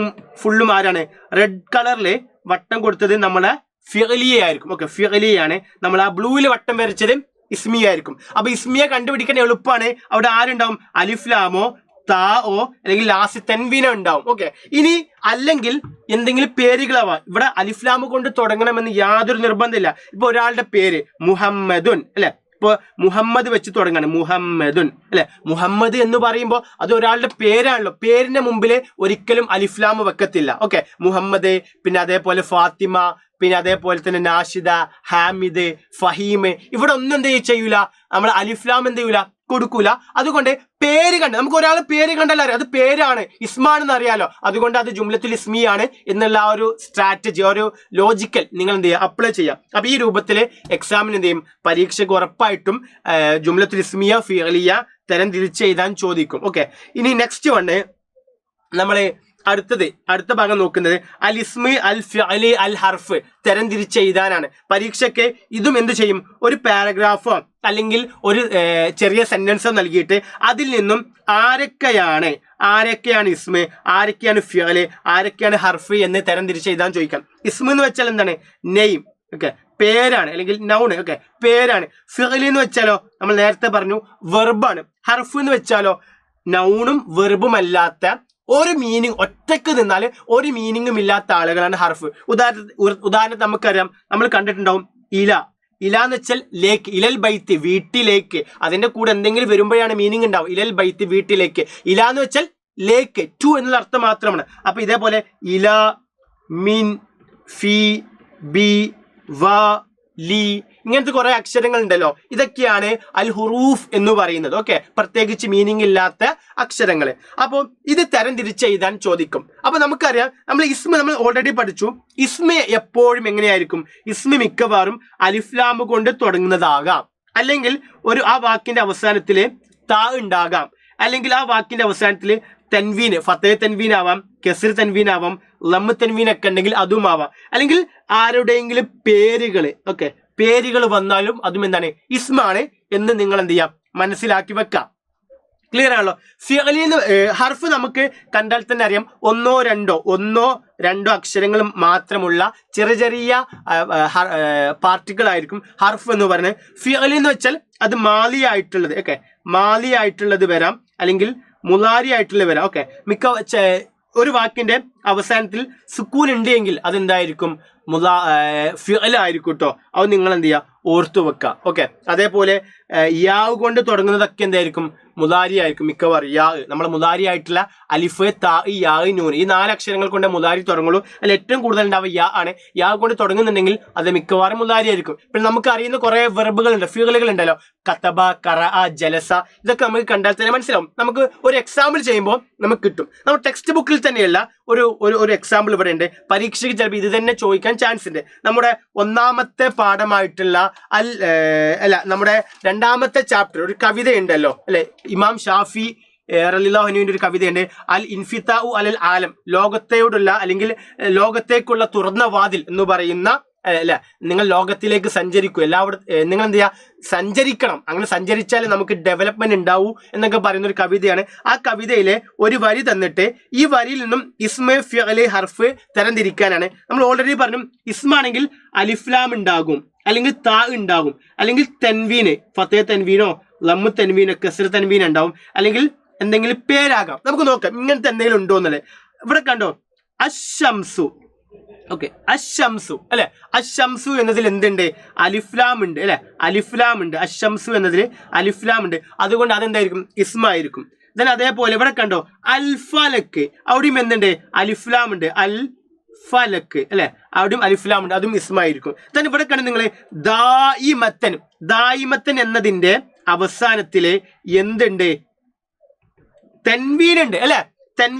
ഫുള്ളും ആരാണ്, റെഡ് കളറിൽ വട്ടം കൊടുത്തത് നമ്മളെ ഫിഅലിയയായിരിക്കും. ഓക്കെ, ഫിഅലിയയാണ്. നമ്മൾ ആ ബ്ലൂവിൽ വട്ടം വരച്ചത് ഇസ്മിയ ആയിരിക്കും. അപ്പൊ ഇസ്മിയ കണ്ടുപിടിക്കാൻ എളുപ്പമാണ്. അവിടെ ആരുണ്ടാവും, അലിഫ്ലാമോ താओ അല്ലെങ്കിൽ ലാസ്റ്റ് തൻവീനോ ഉണ്ടാവും. ഓക്കെ, ഇനി അല്ലെങ്കിൽ എന്തെങ്കിലും പേരുകളാവാം. ഇവിടെ അലിഫ്ലാമ് കൊണ്ട് തുടങ്ങണമെന്ന് യാതൊരു നിർബന്ധമില്ല. ഇപ്പൊ ഒരാളുടെ പേര് മുഹമ്മദുൻ അല്ലെ, ഇപ്പൊ മുഹമ്മദ് വെച്ച് തുടങ്ങാണ്, മുഹമ്മദുൻ അല്ലെ. മുഹമ്മദ് എന്ന് പറയുമ്പോൾ അത് ഒരാളുടെ പേരാണല്ലോ, പേരിന്റെ മുമ്പിൽ ഒരിക്കലും അലിഫ്ലാമ് വെക്കത്തില്ല. ഓക്കെ, മുഹമ്മദ്, പിന്നെ അതേപോലെ ഫാത്തിമ, പിന്നെ അതേപോലെ തന്നെ നാഷിദ, ഹാമിദ്, ഫഹീം, ഇവിടെ ഒന്നും എന്ത് ചെയ്യൂല, നമ്മൾ അലിഫ്ലാം എന്ത് ചെയ്യൂല, കൊടുക്കൂല. അതുകൊണ്ട് പേര് കണ്ട് നമുക്ക് ഒരാളെ പേര് കണ്ടല്ലോ അറിയാം, അത് പേരാണ്, ഇസ്മാണെന്ന് അറിയാലോ, അതുകൊണ്ട് അത് ജുംലത്തുൽ ഇസ്മിയാണ് എന്നുള്ള ആ ഒരു സ്ട്രാറ്റജി, ഒരു ലോജിക്കൽ നിങ്ങൾ എന്ത് ചെയ്യുക, അപ്ലൈ ചെയ്യാം. അപ്പൊ ഈ രൂപത്തിൽ എക്സാമിന് എന്ത് ചെയ്യും, പരീക്ഷയ്ക്ക് ഉറപ്പായിട്ടും ജുംലത്തുൽ ഇസ്മിയ ഫിഅലിയ തരം തിരിച്ച് എഴുതാൻ ചോദിക്കും. ഓക്കെ, ഇനി നെക്സ്റ്റ് വണ് നമ്മള് അടുത്ത ഭാഗം നോക്കുന്നത് അൽ ഇസ്മി അൽ ഫിഅലി അൽ ഹർഫ് തരം തിരിച്ച് എഴുതാനാണ്. പരീക്ഷയ്ക്ക് ഇതും എന്ത് ചെയ്യും, ഒരു പാരഗ്രാഫോ അല്ലെങ്കിൽ ഒരു ചെറിയ സെന്റൻസോ നൽകിയിട്ട് അതിൽ നിന്നും ആരൊക്കെയാണ് ഇസ്മ, ആരൊക്കെയാണ് ഫിഅല്, ആരൊക്കെയാണ് ഹർഫ് എന്ന് തരം തിരിച്ച് എഴുതാൻ ചോദിക്കാം. ഇസ്മ എന്ന് വെച്ചാൽ എന്താണ്, നെയിം, ഓക്കെ, പേരാണ് അല്ലെങ്കിൽ നൗണ്, ഓക്കെ, പേരാണ്. ഫിഅലി എന്ന് വെച്ചാലോ നമ്മൾ നേരത്തെ പറഞ്ഞു വെർബാണ്. ഹർഫ് എന്ന് വെച്ചാലോ നൗണും വെർബും അല്ലാത്ത ഒരു മീനിങ്, ഒറ്റക്ക് നിന്നാൽ ഒരു മീനിങ്ങും ഇല്ലാത്ത ആളുകളാണ് ഹർഫ്. ഉദാഹരണത്തിന് നമുക്കറിയാം, നമ്മൾ കണ്ടിട്ടുണ്ടാവും ഇല എന്ന് വെച്ചാൽ ലേക്ക്, ഇലൽ ബൈത്ത് വീട്ടിലേക്ക്, അതിന്റെ കൂടെ എന്തെങ്കിലും വരുമ്പോഴാണ് മീനിങ് ഉണ്ടാവും. ഇലൽ ബൈത്ത് വീട്ടിലേക്ക്, ഇല എന്ന് വെച്ചാൽ ലേക്ക്, ടു എന്നുള്ള അർത്ഥം മാത്രമാണ്. അപ്പൊ ഇതേപോലെ ഇല, മിൻ, ഫി, ബി, വ, ലി, ഇങ്ങനത്തെ കുറെ അക്ഷരങ്ങൾ ഉണ്ടല്ലോ, ഇതൊക്കെയാണ് അൽ ഹുറൂഫ് എന്ന് പറയുന്നത്. ഓക്കെ, പ്രത്യേകിച്ച് മീനിങ് ഇല്ലാത്ത അക്ഷരങ്ങൾ. അപ്പോൾ ഇത് തരം തിരിച്ച് എഴുതാൻ ചോദിക്കും. അപ്പൊ നമുക്കറിയാം, നമ്മൾ ഓൾറെഡി പഠിച്ചു, ഇസ്മ എപ്പോഴും എങ്ങനെയായിരിക്കും, ഇസ്മ മിക്കവാറും അലിഫ്ലാമ് കൊണ്ട് തുടങ്ങുന്നതാകാം, അല്ലെങ്കിൽ ആ വാക്കിന്റെ അവസാനത്തിൽ താ ഉണ്ടാകാം, അല്ലെങ്കിൽ ആ വാക്കിന്റെ അവസാനത്തിൽ തൻവീൻ, ഫത്തഹ് തൻവീൻ ആവാം, കെസ്ർ തൻവീൻ ആവാം, ലമ്മ് തൻവീൻ ഒക്കെ ഉണ്ടെങ്കിൽ അതും ആവാം, അല്ലെങ്കിൽ ആരുടെയെങ്കിലും പേരുകൾ വന്നാലും അതും എന്താണ്, ഇസ്മാണ് എന്ന് നിങ്ങൾ എന്ത് ചെയ്യാം, മനസ്സിലാക്കി വെക്കാം. ക്ലിയർ ആണല്ലോ. ഫിഅലി ഹർഫ് നമുക്ക് കണ്ടാൽ തന്നെ അറിയാം, ഒന്നോ രണ്ടോ അക്ഷരങ്ങളും മാത്രമുള്ള ചെറിയ പാർട്ടിക്കിൾ ആയിരിക്കും ഹർഫ് എന്ന് പറയുന്നത്. ഫിഅലി എന്ന് വെച്ചാൽ അത് മാലി ആയിട്ടുള്ളത്, ഓക്കെ, മാലി ആയിട്ടുള്ളത് വരാം, അല്ലെങ്കിൽ മുലാരി ആയിട്ടുള്ളത് വരാം. ഓക്കെ, ഒരു വാക്കിന്റെ അവസാനത്തിൽ സുക്കൂൻ ഉണ്ട് എങ്കിൽ അതെന്തായിരിക്കും, ഫിഅൽ ആയിരിക്കും കേട്ടോ. അത് നിങ്ങൾ എന്ത് ചെയ്യുക, ഓർത്തു വെക്കുക. ഓക്കെ, അതേപോലെ യാവ് കൊണ്ട് തുടങ്ങുന്നതൊക്കെ എന്തായിരിക്കും, മുദാരി ആയിരിക്കും മിക്കവാറും. യാ നമ്മളെ മുദാരി ആയിട്ടുള്ള അലിഫ്, താ, യാ, നൂൻ ഈ 4 അക്ഷരങ്ങൾ കൊണ്ട് മുദാരി തുടങ്ങുള്ളൂ. അതിൽ ഏറ്റവും കൂടുതൽ ഉണ്ടാവുക യാ ആണ്. യാ കൊണ്ട് തുടങ്ങുന്നുണ്ടെങ്കിൽ അത് മിക്കവാറും മുദാരി ആയിരിക്കും. പിന്നെ നമുക്ക് അറിയുന്ന കുറെ വെർബുകൾ ഉണ്ട്, ഫിയലുകൾ ഉണ്ടല്ലോ, കതബ, ഖറഅ, ജലസ, ഇതൊക്കെ നമുക്ക് കണ്ടാൽ തന്നെ മനസ്സിലാവും. നമുക്ക് ഒരു എക്സാമ്പിൾ ചെയ്യുമ്പോൾ നമുക്ക് കിട്ടും. നമ്മൾ ടെക്സ്റ്റ് ബുക്കിൽ തന്നെയല്ല, ഒരു എക്സാമ്പിൾ ഇവിടെ ഉണ്ട്. പരീക്ഷയ്ക്ക് ചിലപ്പോൾ ഇത് തന്നെ ചോദിക്കാൻ ചാൻസ് ഉണ്ട്. നമ്മുടെ ഒന്നാമത്തെ പാഠമായിട്ടുള്ള നമ്മുടെ 2ാമത്തെ ചാപ്റ്റർ ഒരു കവിത ഉണ്ടല്ലോ അല്ലെ, ഇമാം ഷാഫി റളിയല്ലാഹു അൻഹുവിന്റെ ഒരു കവിതയുണ്ട്, അൽ ഇൻഫിതാഉ അലൽ ആലം, ലോകത്തോടുള്ള അല്ലെങ്കിൽ ലോകത്തേക്കുള്ള തുറന്ന വാതിൽ എന്ന് പറയുന്ന അല്ല, നിങ്ങൾ ലോകത്തിലേക്ക് സഞ്ചരിക്കൂ, എല്ലാവരും നിങ്ങൾ എന്ത് ചെയ്യുക, സഞ്ചരിക്കണം. അങ്ങനെ സഞ്ചരിച്ചാലേ നമുക്ക് ഡെവലപ്മെന്റ് ഉണ്ടാവൂ എന്നൊക്കെ പറയുന്ന ഒരു കവിതയാണ്. ആ കവിതയിലെ ഒരു വരി തന്നിട്ട് ഈ വരിയിൽ നിന്നും ഇസ്മ, ഫിഅല്, ഹർഫ് തരംതിരിക്കാനാണ്. നമ്മൾ ഓൾറെഡി പറഞ്ഞു, ഇസ്മാണെങ്കിൽ അലിഫ്ലാം ഉണ്ടാകും, അല്ലെങ്കിൽ താ ഉണ്ടാകും, അല്ലെങ്കിൽ തെൻവീന്, ഫത്തേ തെൻവീനോ ലമ്മു തെൻവീനോ കസ്ർ തെൻവീൻ ഉണ്ടാവും, അല്ലെങ്കിൽ എന്തെങ്കിലും പേരാകാം. നമുക്ക് നോക്കാം ഇങ്ങനത്തെ എന്തെങ്കിലും ഉണ്ടോ എന്നല്ലേ. ഇവിടെ കണ്ടോ, അശംസു. ഓക്കെ, അശംസു അല്ലെ, അശംസു എന്നതിൽ എന്തുണ്ട്, അലിഫ്ലാം ഉണ്ട് അല്ലെ, അലിഫ്ലാം ഉണ്ട്. അശംസു എന്നതിൽ അലിഫ്ലാം ഉണ്ട്, അതുകൊണ്ട് അതെന്തായിരിക്കും, ഇസ്മായിരിക്കും. ദെൻ അതേപോലെ ഇവിടെ കണ്ടോ, അൽ ഫലക്ക്, അവിടെയും എന്തുണ്ട്, അലിഫ്ലാം ഉണ്ട്, അൽ ഫലക്ക് അല്ലെ, അവിടെയും അലിഫ്ലാം ഉണ്ട്, അതും ഇസ്മായിരിക്കും. ദെൻ ഇവിടെ കണ്ടു നിങ്ങൾ ദായിമത്തൻ, ദായിമത്തൻ എന്നതിന്റെ അവസാനത്തില് എന്തുണ്ട്, തെൻവീൻ ഉണ്ട് അല്ലെ.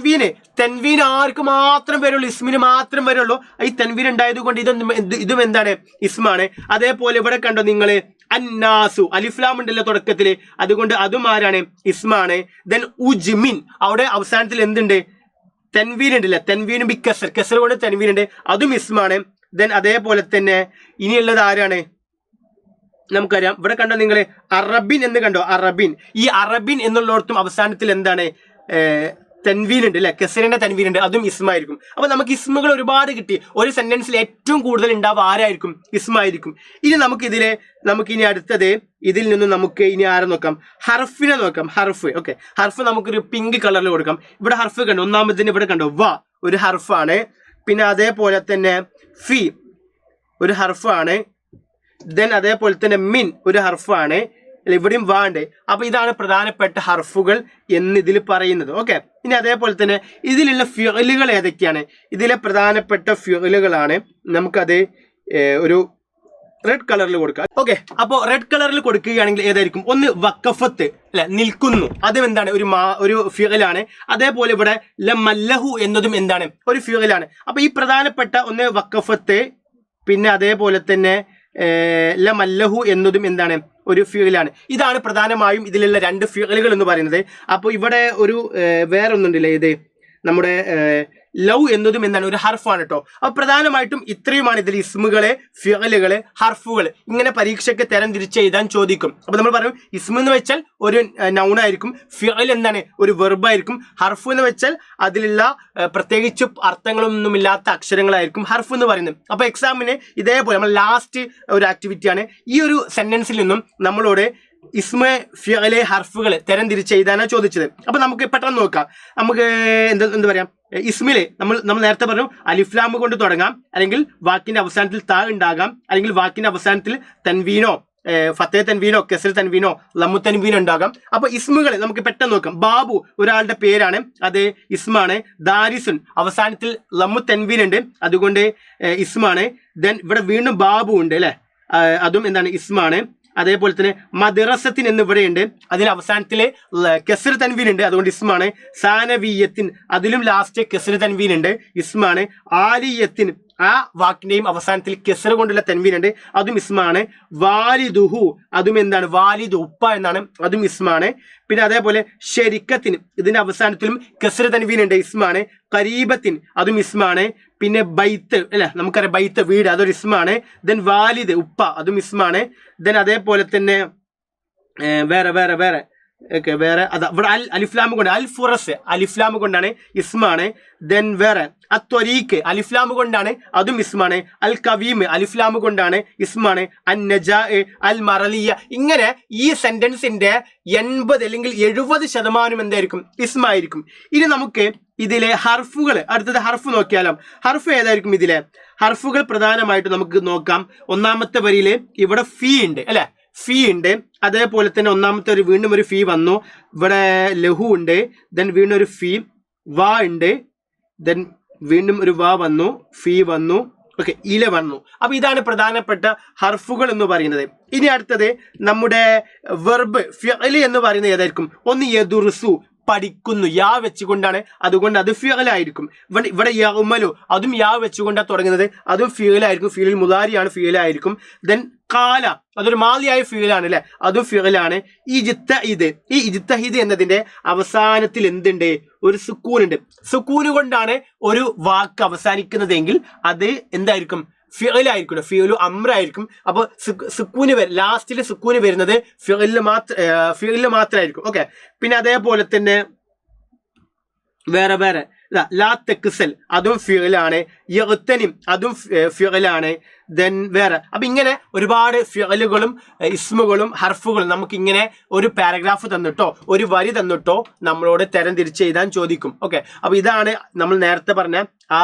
തെൻവീൻ ആർക്ക് മാത്രം വരുള്ളൂ, ഇസ്മിന് മാത്രം വരുള്ളൂ. ഈ തെൻവീൻ ഉണ്ടായത് കൊണ്ട് ഇതും എന്താണ്, ഇസ്മാണ്. അതേപോലെ ഇവിടെ കണ്ടോ നിങ്ങൾ, അന്നാസു, അലിഫ്ലാം ഉണ്ടല്ലോ തുടക്കത്തില്, അതുകൊണ്ട് അതും ആരാണ്, ഇസ്മാണ്. ദെൻ ഉജ്മിൻ, അവിടെ അവസാനത്തിൽ എന്തുണ്ട്, തെൻവീൻ ഉണ്ടല്ലേ, തെൻവീൻ ബി കസർ, കസർ കൊണ്ട് തെൻവീൻ ഉണ്ട്, അതും ഇസ്മാണ്. ദെൻ അതേപോലെ തന്നെ ഇനിയുള്ളത് ആരാണ്, നമുക്കറിയാം. ഇവിടെ കണ്ടോ നിങ്ങൾ, അറബിൻ എന്ന് കണ്ടോ, അറബിൻ. ഈ അറബിൻ എന്നുള്ളിടത്തും അവസാനത്തിൽ എന്താണ്, തെൻവീൻ ഉണ്ട് അല്ലെ, കെസറിന്റെ തെൻവീൻ ഉണ്ട്, അതും ഇസ്മായിരിക്കും. അപ്പൊ നമുക്ക് ഇസ്മുകൾ ഒരുപാട് കിട്ടി. ഒരു സെന്റൻസിൽ ഏറ്റവും കൂടുതൽ ഉണ്ടാവുക ആരായിരിക്കും, ഇസ്മായിരിക്കും. ഇനി നമുക്കിനി അടുത്തത് ഇതിൽ നിന്നും നമുക്ക് ഇനി ആരെ നോക്കാം, ഹർഫിനെ നോക്കാം. ഹർഫ്, ഓക്കെ, ഹർഫ് നമുക്കൊരു പിങ്ക് കളറിൽ കൊടുക്കാം. ഇവിടെ ഹർഫ് കണ്ടോ, ഒന്നാമതിന് ഇവിടെ കണ്ടോ, വ ഒരു ഹർഫാണ്. പിന്നെ അതേപോലെ തന്നെ ഫി ഒരു ഹർഫാണ്. ദെൻ അതേപോലെ തന്നെ മിൻ ഒരു ഹർഫാണ്, ഇവിടെയും വാണ്ട്. അപ്പൊ ഇതാണ് പ്രധാനപ്പെട്ട ഹർഫുകൾ എന്ന് ഇതിൽ പറയുന്നത്. ഓക്കെ, ഇനി അതേപോലെ തന്നെ ഇതിലുള്ള ഫിഅലുകൾ ഏതൊക്കെയാണ്, ഇതിലെ പ്രധാനപ്പെട്ട ഫിഅലുകളാണ്. നമുക്കത് ഒരു റെഡ് കളറിൽ കൊടുക്കാം. ഓക്കെ, അപ്പോൾ റെഡ് കളറിൽ കൊടുക്കുകയാണെങ്കിൽ ഏതായിരിക്കും, ഒന്ന് വഖഫത്ത് അല്ലെ, നിൽക്കുന്നു, അതും എന്താണ്, ഒരു ഫിഅലാണ്. അതേപോലെ ഇവിടെ ലമല്ലഹു എന്നതും എന്താണ്, ഒരു ഫിഅലാണ്. അപ്പൊ ഈ പ്രധാനപ്പെട്ട ഒന്ന് വഖഫത്ത്, പിന്നെ അതേപോലെ തന്നെ ലമല്ലഹു എന്നതും എന്താണ്, ഒരു ഫിഅലാണ്. ഇതാണ് പ്രധാനമായും ഇതിലുള്ള 2 ഫിഅലുകൾ എന്ന് പറയുന്നത്. അപ്പോൾ ഇവിടെ ഒരു വേറെ ഒന്നുണ്ടല്ലേ, ഇത് നമ്മുടെ ലൗ എന്നതും എന്താണ്, ഒരു ഹർഫാണ് കേട്ടോ. അപ്പൊ പ്രധാനമായിട്ടും ഇത്രയുമാണ് ഇതിൽ ഇസ്മുകളെ, ഫിഅലുകള്, ഹർഫുകൾ. ഇങ്ങനെ പരീക്ഷയ്ക്ക് തരംതിരിച്ച് എഴുതാൻ ചോദിക്കും. അപ്പൊ നമ്മൾ പറയും ഇസ്മു എന്ന് വെച്ചാൽ ഒരു നൗണായിരിക്കും, ഫിഅൽ എന്താണ്, ഒരു വെർബായിരിക്കും, ഹർഫ് എന്ന് വെച്ചാൽ അതിലുള്ള പ്രത്യേകിച്ച് അർത്ഥങ്ങളൊന്നുമില്ലാത്ത അക്ഷരങ്ങളായിരിക്കും ഹർഫ് എന്ന് പറയുന്നത്. അപ്പൊ എക്സാമിന് ഇതേപോലെ നമ്മൾ ലാസ്റ്റ് ഒരു ആക്ടിവിറ്റിയാണ്, ഈ ഒരു സെന്റൻസിൽ നിന്നും നമ്മളോട് ഇസ്മ, ഫിഅല്, ഹർഫുകൾ തരംതിരിച്ച് എഴുതാനാണ് ചോദിച്ചത്. അപ്പൊ നമുക്ക് പെട്ടെന്ന് നോക്കാം. നമുക്ക് എന്താ പറയാം, ഇസ്മില് നമ്മൾ നേരത്തെ പറഞ്ഞു അലിഫ്ലാം കൊണ്ട് തുടങ്ങാം, അല്ലെങ്കിൽ വാക്കിന്റെ അവസാനത്തിൽ താ ഉണ്ടാകാം, അല്ലെങ്കിൽ വാക്കിന്റെ അവസാനത്തിൽ തൻവീനോ, ഫത്തേ തൻവീനോ, കെസ്ർ തൻവീനോ, ലമ്മു തൻവീനോ ഉണ്ടാകാം. അപ്പൊ ഇസ്മുകൾ നമുക്ക് പെട്ടെന്ന് നോക്കാം. ബാബു ഒരാളുടെ പേരാണ്, അത് ഇസ്മാണ്. ദാരിസുൻ അവസാനത്തിൽ ലമ്മു തൻവീൻ ഉണ്ട്, അതുകൊണ്ട് ഇസ്മാണ്. ദെൻ ഇവിടെ വീണ്ടും ബാബു ഉണ്ട് അല്ലെ, അതും എന്താണ്, ഇസ്മാണ്. അതേപോലെ തന്നെ മദ്റസത്തിൻ എന്ന് ഇവിടെയുണ്ട്, അതിന് അവസാനത്തിലെ കെസ്ർ തൻവീൻ ഉണ്ട്, അതുകൊണ്ട് ഇസ്മാണ്. സാനവിയത്തിൻ, അതിലും ലാസ്റ്റ് കെസ്ർ തൻവീൻ ഉണ്ട്, ഇസ്മാണ്. ആലിയത്തിൻ, ആ വാക്കിന്റെയും അവസാനത്തിൽ കെസ്ർ കൊണ്ടുള്ള തൻവീൻ ഉണ്ട്, അതും ഇസ്മാണ്. വാലിദുഹു, അതും എന്താണ്, വാലിദ് ഉപ്പ എന്നാണ്, അതും ഇസ്മാണ്. പിന്നെ അതേപോലെ ഷെരിക്കത്തിന്, ഇതിന്റെ അവസാനത്തിലും കെസ്ർ തൻവീൻ ഉണ്ട്, ഇസ്മാണ്. ഖരീബത്തിൻ, അതും ഇസ്മാണ്. പിന്നെ ബൈത്ത് അല്ലെ, നമുക്കറിയാം ബൈത്ത് വീട്, അതൊരു ഇസ്മാണ്. ദെൻ വാലിദ് ഉപ്പ, അതും ഇസ്മാണ്. ദെൻ അതേപോലെ തന്നെ വേറെ ഓക്കെ, വേറെ അതാ ഇവിടെ അലിഫ്ലാം കൊണ്ട്, അൽ ഫുറസ് അലിഫ്ലാം കൊണ്ടാണ്, ഇസ്മാണ്. ദെൻ വേറെ അത്വരീക്ക് അലിഫ്ലാം കൊണ്ടാണ്, അതും ഇസ്മാണ്. അൽ കവീം അലിഫ്ലാം കൊണ്ടാണ്, ഇസ്മാണ്. അൻ നജാ, അൽ മറലിയ. ഇങ്ങനെ ഈ സെന്റൻസിന്റെ 80 അല്ലെങ്കിൽ 70% എന്തായിരിക്കും, ഇസ്മായിരിക്കും. ഇനി നമുക്ക് ഇതിലെ ഹർഫുകൾ, അടുത്തത് ഹർഫ് നോക്കിയാലോ. ഹർഫ് ഏതായിരിക്കും ഇതിലെ ഹർഫുകൾ? പ്രധാനമായിട്ട് നമുക്ക് നോക്കാം. ഒന്നാമത്തെ വരിയില് ഇവിടെ ഫീ ഉണ്ട് അല്ലെ, ഫീ ഉണ്ട്, അതേപോലെ തന്നെ ഒന്നാമത്തെ ഒരു വീണ്ടും ഒരു ഫീ വന്നു, ഇവിടെ ലഹു ഉണ്ട്, ദെൻ വീണ്ടും ഒരു ഫീ, വാ ഉണ്ട്, ദെൻ വീണ്ടും ഒരു വാ വന്നു, ഫീ വന്നു, ഓക്കെ, ഇല വന്നു. അപ്പൊ ഇതാണ് പ്രധാനപ്പെട്ട ഹർഫുകൾ എന്ന് പറയുന്നത്. ഇനി അടുത്തത് നമ്മുടെ വെർബ് ഫിഅല് എന്ന് പറയുന്നത് ഏതായിരിക്കും? ഒന്ന് യദുർസു, പഠിക്കുന്നു, യാ വെച്ചുകൊണ്ടാണ്, അതുകൊണ്ട് അത് ഫിഅലായിരിക്കും. ഇവിടെ യഅ്മലു, അതും യാ വെച്ചുകൊണ്ടാണ് തുടങ്ങുന്നത്, അതും ഫിഅലായിരിക്കും, ഫിഅൽ മുദാരിയാണ്, ഫിഅലായിരിക്കും. ദെൻ ഖാല, അതൊരു മാലിയായ ഫിഅലാണ് അല്ലെ, അതും ഫിഅലാണ്. ഇജ്തഹിദ്, ഈ ഇജ്തഹിദ് എന്നതിന്റെ അവസാനത്തിൽ എന്തുണ്ട്? ഒരു സുക്കൂൻ ഉണ്ട്. സുക്കൂന് കൊണ്ടാണ് ഒരു വാക്ക് അവസാനിക്കുന്നതെങ്കിൽ അത് എന്തായിരിക്കും? ഫിഅലായിരിക്കും, ഫിഅലു അംറായിരിക്കും. അപ്പൊ സുക്കൂന് ലാസ്റ്റിൽ സുക്കൂന് വരുന്നത് ഫിഅലിൽ മാത്രമായിരിക്കും. ഓക്കെ, പിന്നെ അതേപോലെ തന്നെ വേറെ ലാ തെക്സൽ, അതും ഫിഅലാണ്. യഗ്തനിം, അതും ഫിഅലാണ്. ദെൻ വേറെ, അപ്പൊ ഇങ്ങനെ ഒരുപാട് ഫിഅലുകളും ഇസ്മുകളും ഹർഫുകളും നമുക്ക് ഇങ്ങനെ ഒരു പാരഗ്രാഫ് തന്നിട്ടോ ഒരു വരി തന്നിട്ടോ നമ്മളോട് തരംതിരിച്ച് എഴുതാൻ ചോദിക്കും. ഓക്കെ, അപ്പൊ ഇതാണ് നമ്മൾ നേരത്തെ പറഞ്ഞ ആ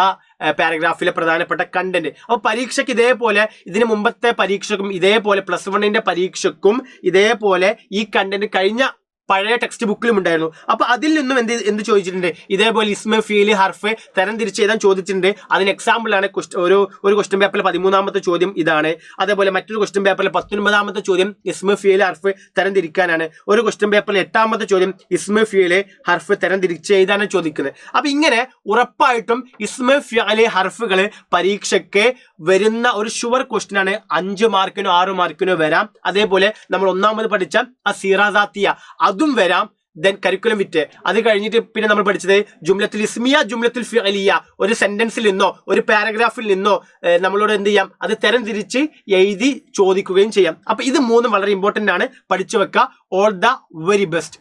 പാരഗ്രാഫിലെ പ്രധാനപ്പെട്ട കണ്ടന്റ്. അപ്പൊ പരീക്ഷയ്ക്ക് ഇതേപോലെ, ഇതിന് മുമ്പത്തെ പരീക്ഷക്കും ഇതേപോലെ, +1 പരീക്ഷയ്ക്കും ഇതേപോലെ ഈ കണ്ടന്റ് കഴിഞ്ഞ പഴയ ടെക്സ്റ്റ് ബുക്കിലും ഉണ്ടായിരുന്നു. അപ്പൊ അതിൽ നിന്നും എന്ത് ചോദിച്ചിട്ടുണ്ട്? ഇതേപോലെ ഇസ്മ, ഫീല്, ഹർഫ് തരം തിരിച്ച് എഴുതാൻ ചോദിച്ചിട്ടുണ്ട്. അതിന് എക്സാമ്പിൾ ആണ് ഒരു ക്വസ്റ്റ്യൻ പേപ്പറിൽ 13ാമത്തെ ചോദ്യം ഇതാണ്. അതേപോലെ മറ്റൊരു ക്വസ്റ്റ്യൻ പേപ്പറിൽ 19ാമത്തെ ചോദ്യം ഇസ്മ, ഫീല്, ഹർഫ് തരം തിരിക്കാനാണ്. ഒരു ക്വസ്റ്റ്യൻ പേപ്പറിൽ 8ാമത്തെ ചോദ്യം ഇസ്മ, ഫീല്, ഹർഫ് തരം തിരിച്ച് എഴുതാനാണ് ചോദിക്കുന്നത്. അപ്പൊ ഇങ്ങനെ ഉറപ്പായിട്ടും ഇസ്മ, ഫീല്, ഹർഫുകൾ പരീക്ഷയ്ക്ക് വരുന്ന ഒരു ഷുവർ ക്വസ്റ്റ്യൻ ആണ്. 5 മാർക്കിനോ 6 മാർക്കിനോ വരാം. അതേപോലെ നമ്മൾ ഒന്നാമത് പഠിച്ച ആ സിറാസാത്തിയ അതും വരാം. ദെൻ കരിക്കുലം വിറ്റ്, അത് കഴിഞ്ഞിട്ട് പിന്നെ നമ്മൾ പഠിച്ചത് ജുംലത്തുൽ ഇസ്മിയ, ജുംലത്തുൽ ഫിഅലിയ, ഒരു സെന്റൻസിൽ നിന്നോ ഒരു പാരഗ്രാഫിൽ നിന്നോ നമ്മളോട് എന്ത് ചെയ്യാം? അത് തരം തിരിച്ച് എഴുതി ചോദിക്കുകയും ചെയ്യാം. അപ്പൊ ഇത് 3 വളരെ ഇമ്പോർട്ടന്റ് ആണ്, പഠിച്ചു വെക്കുക. All the very best.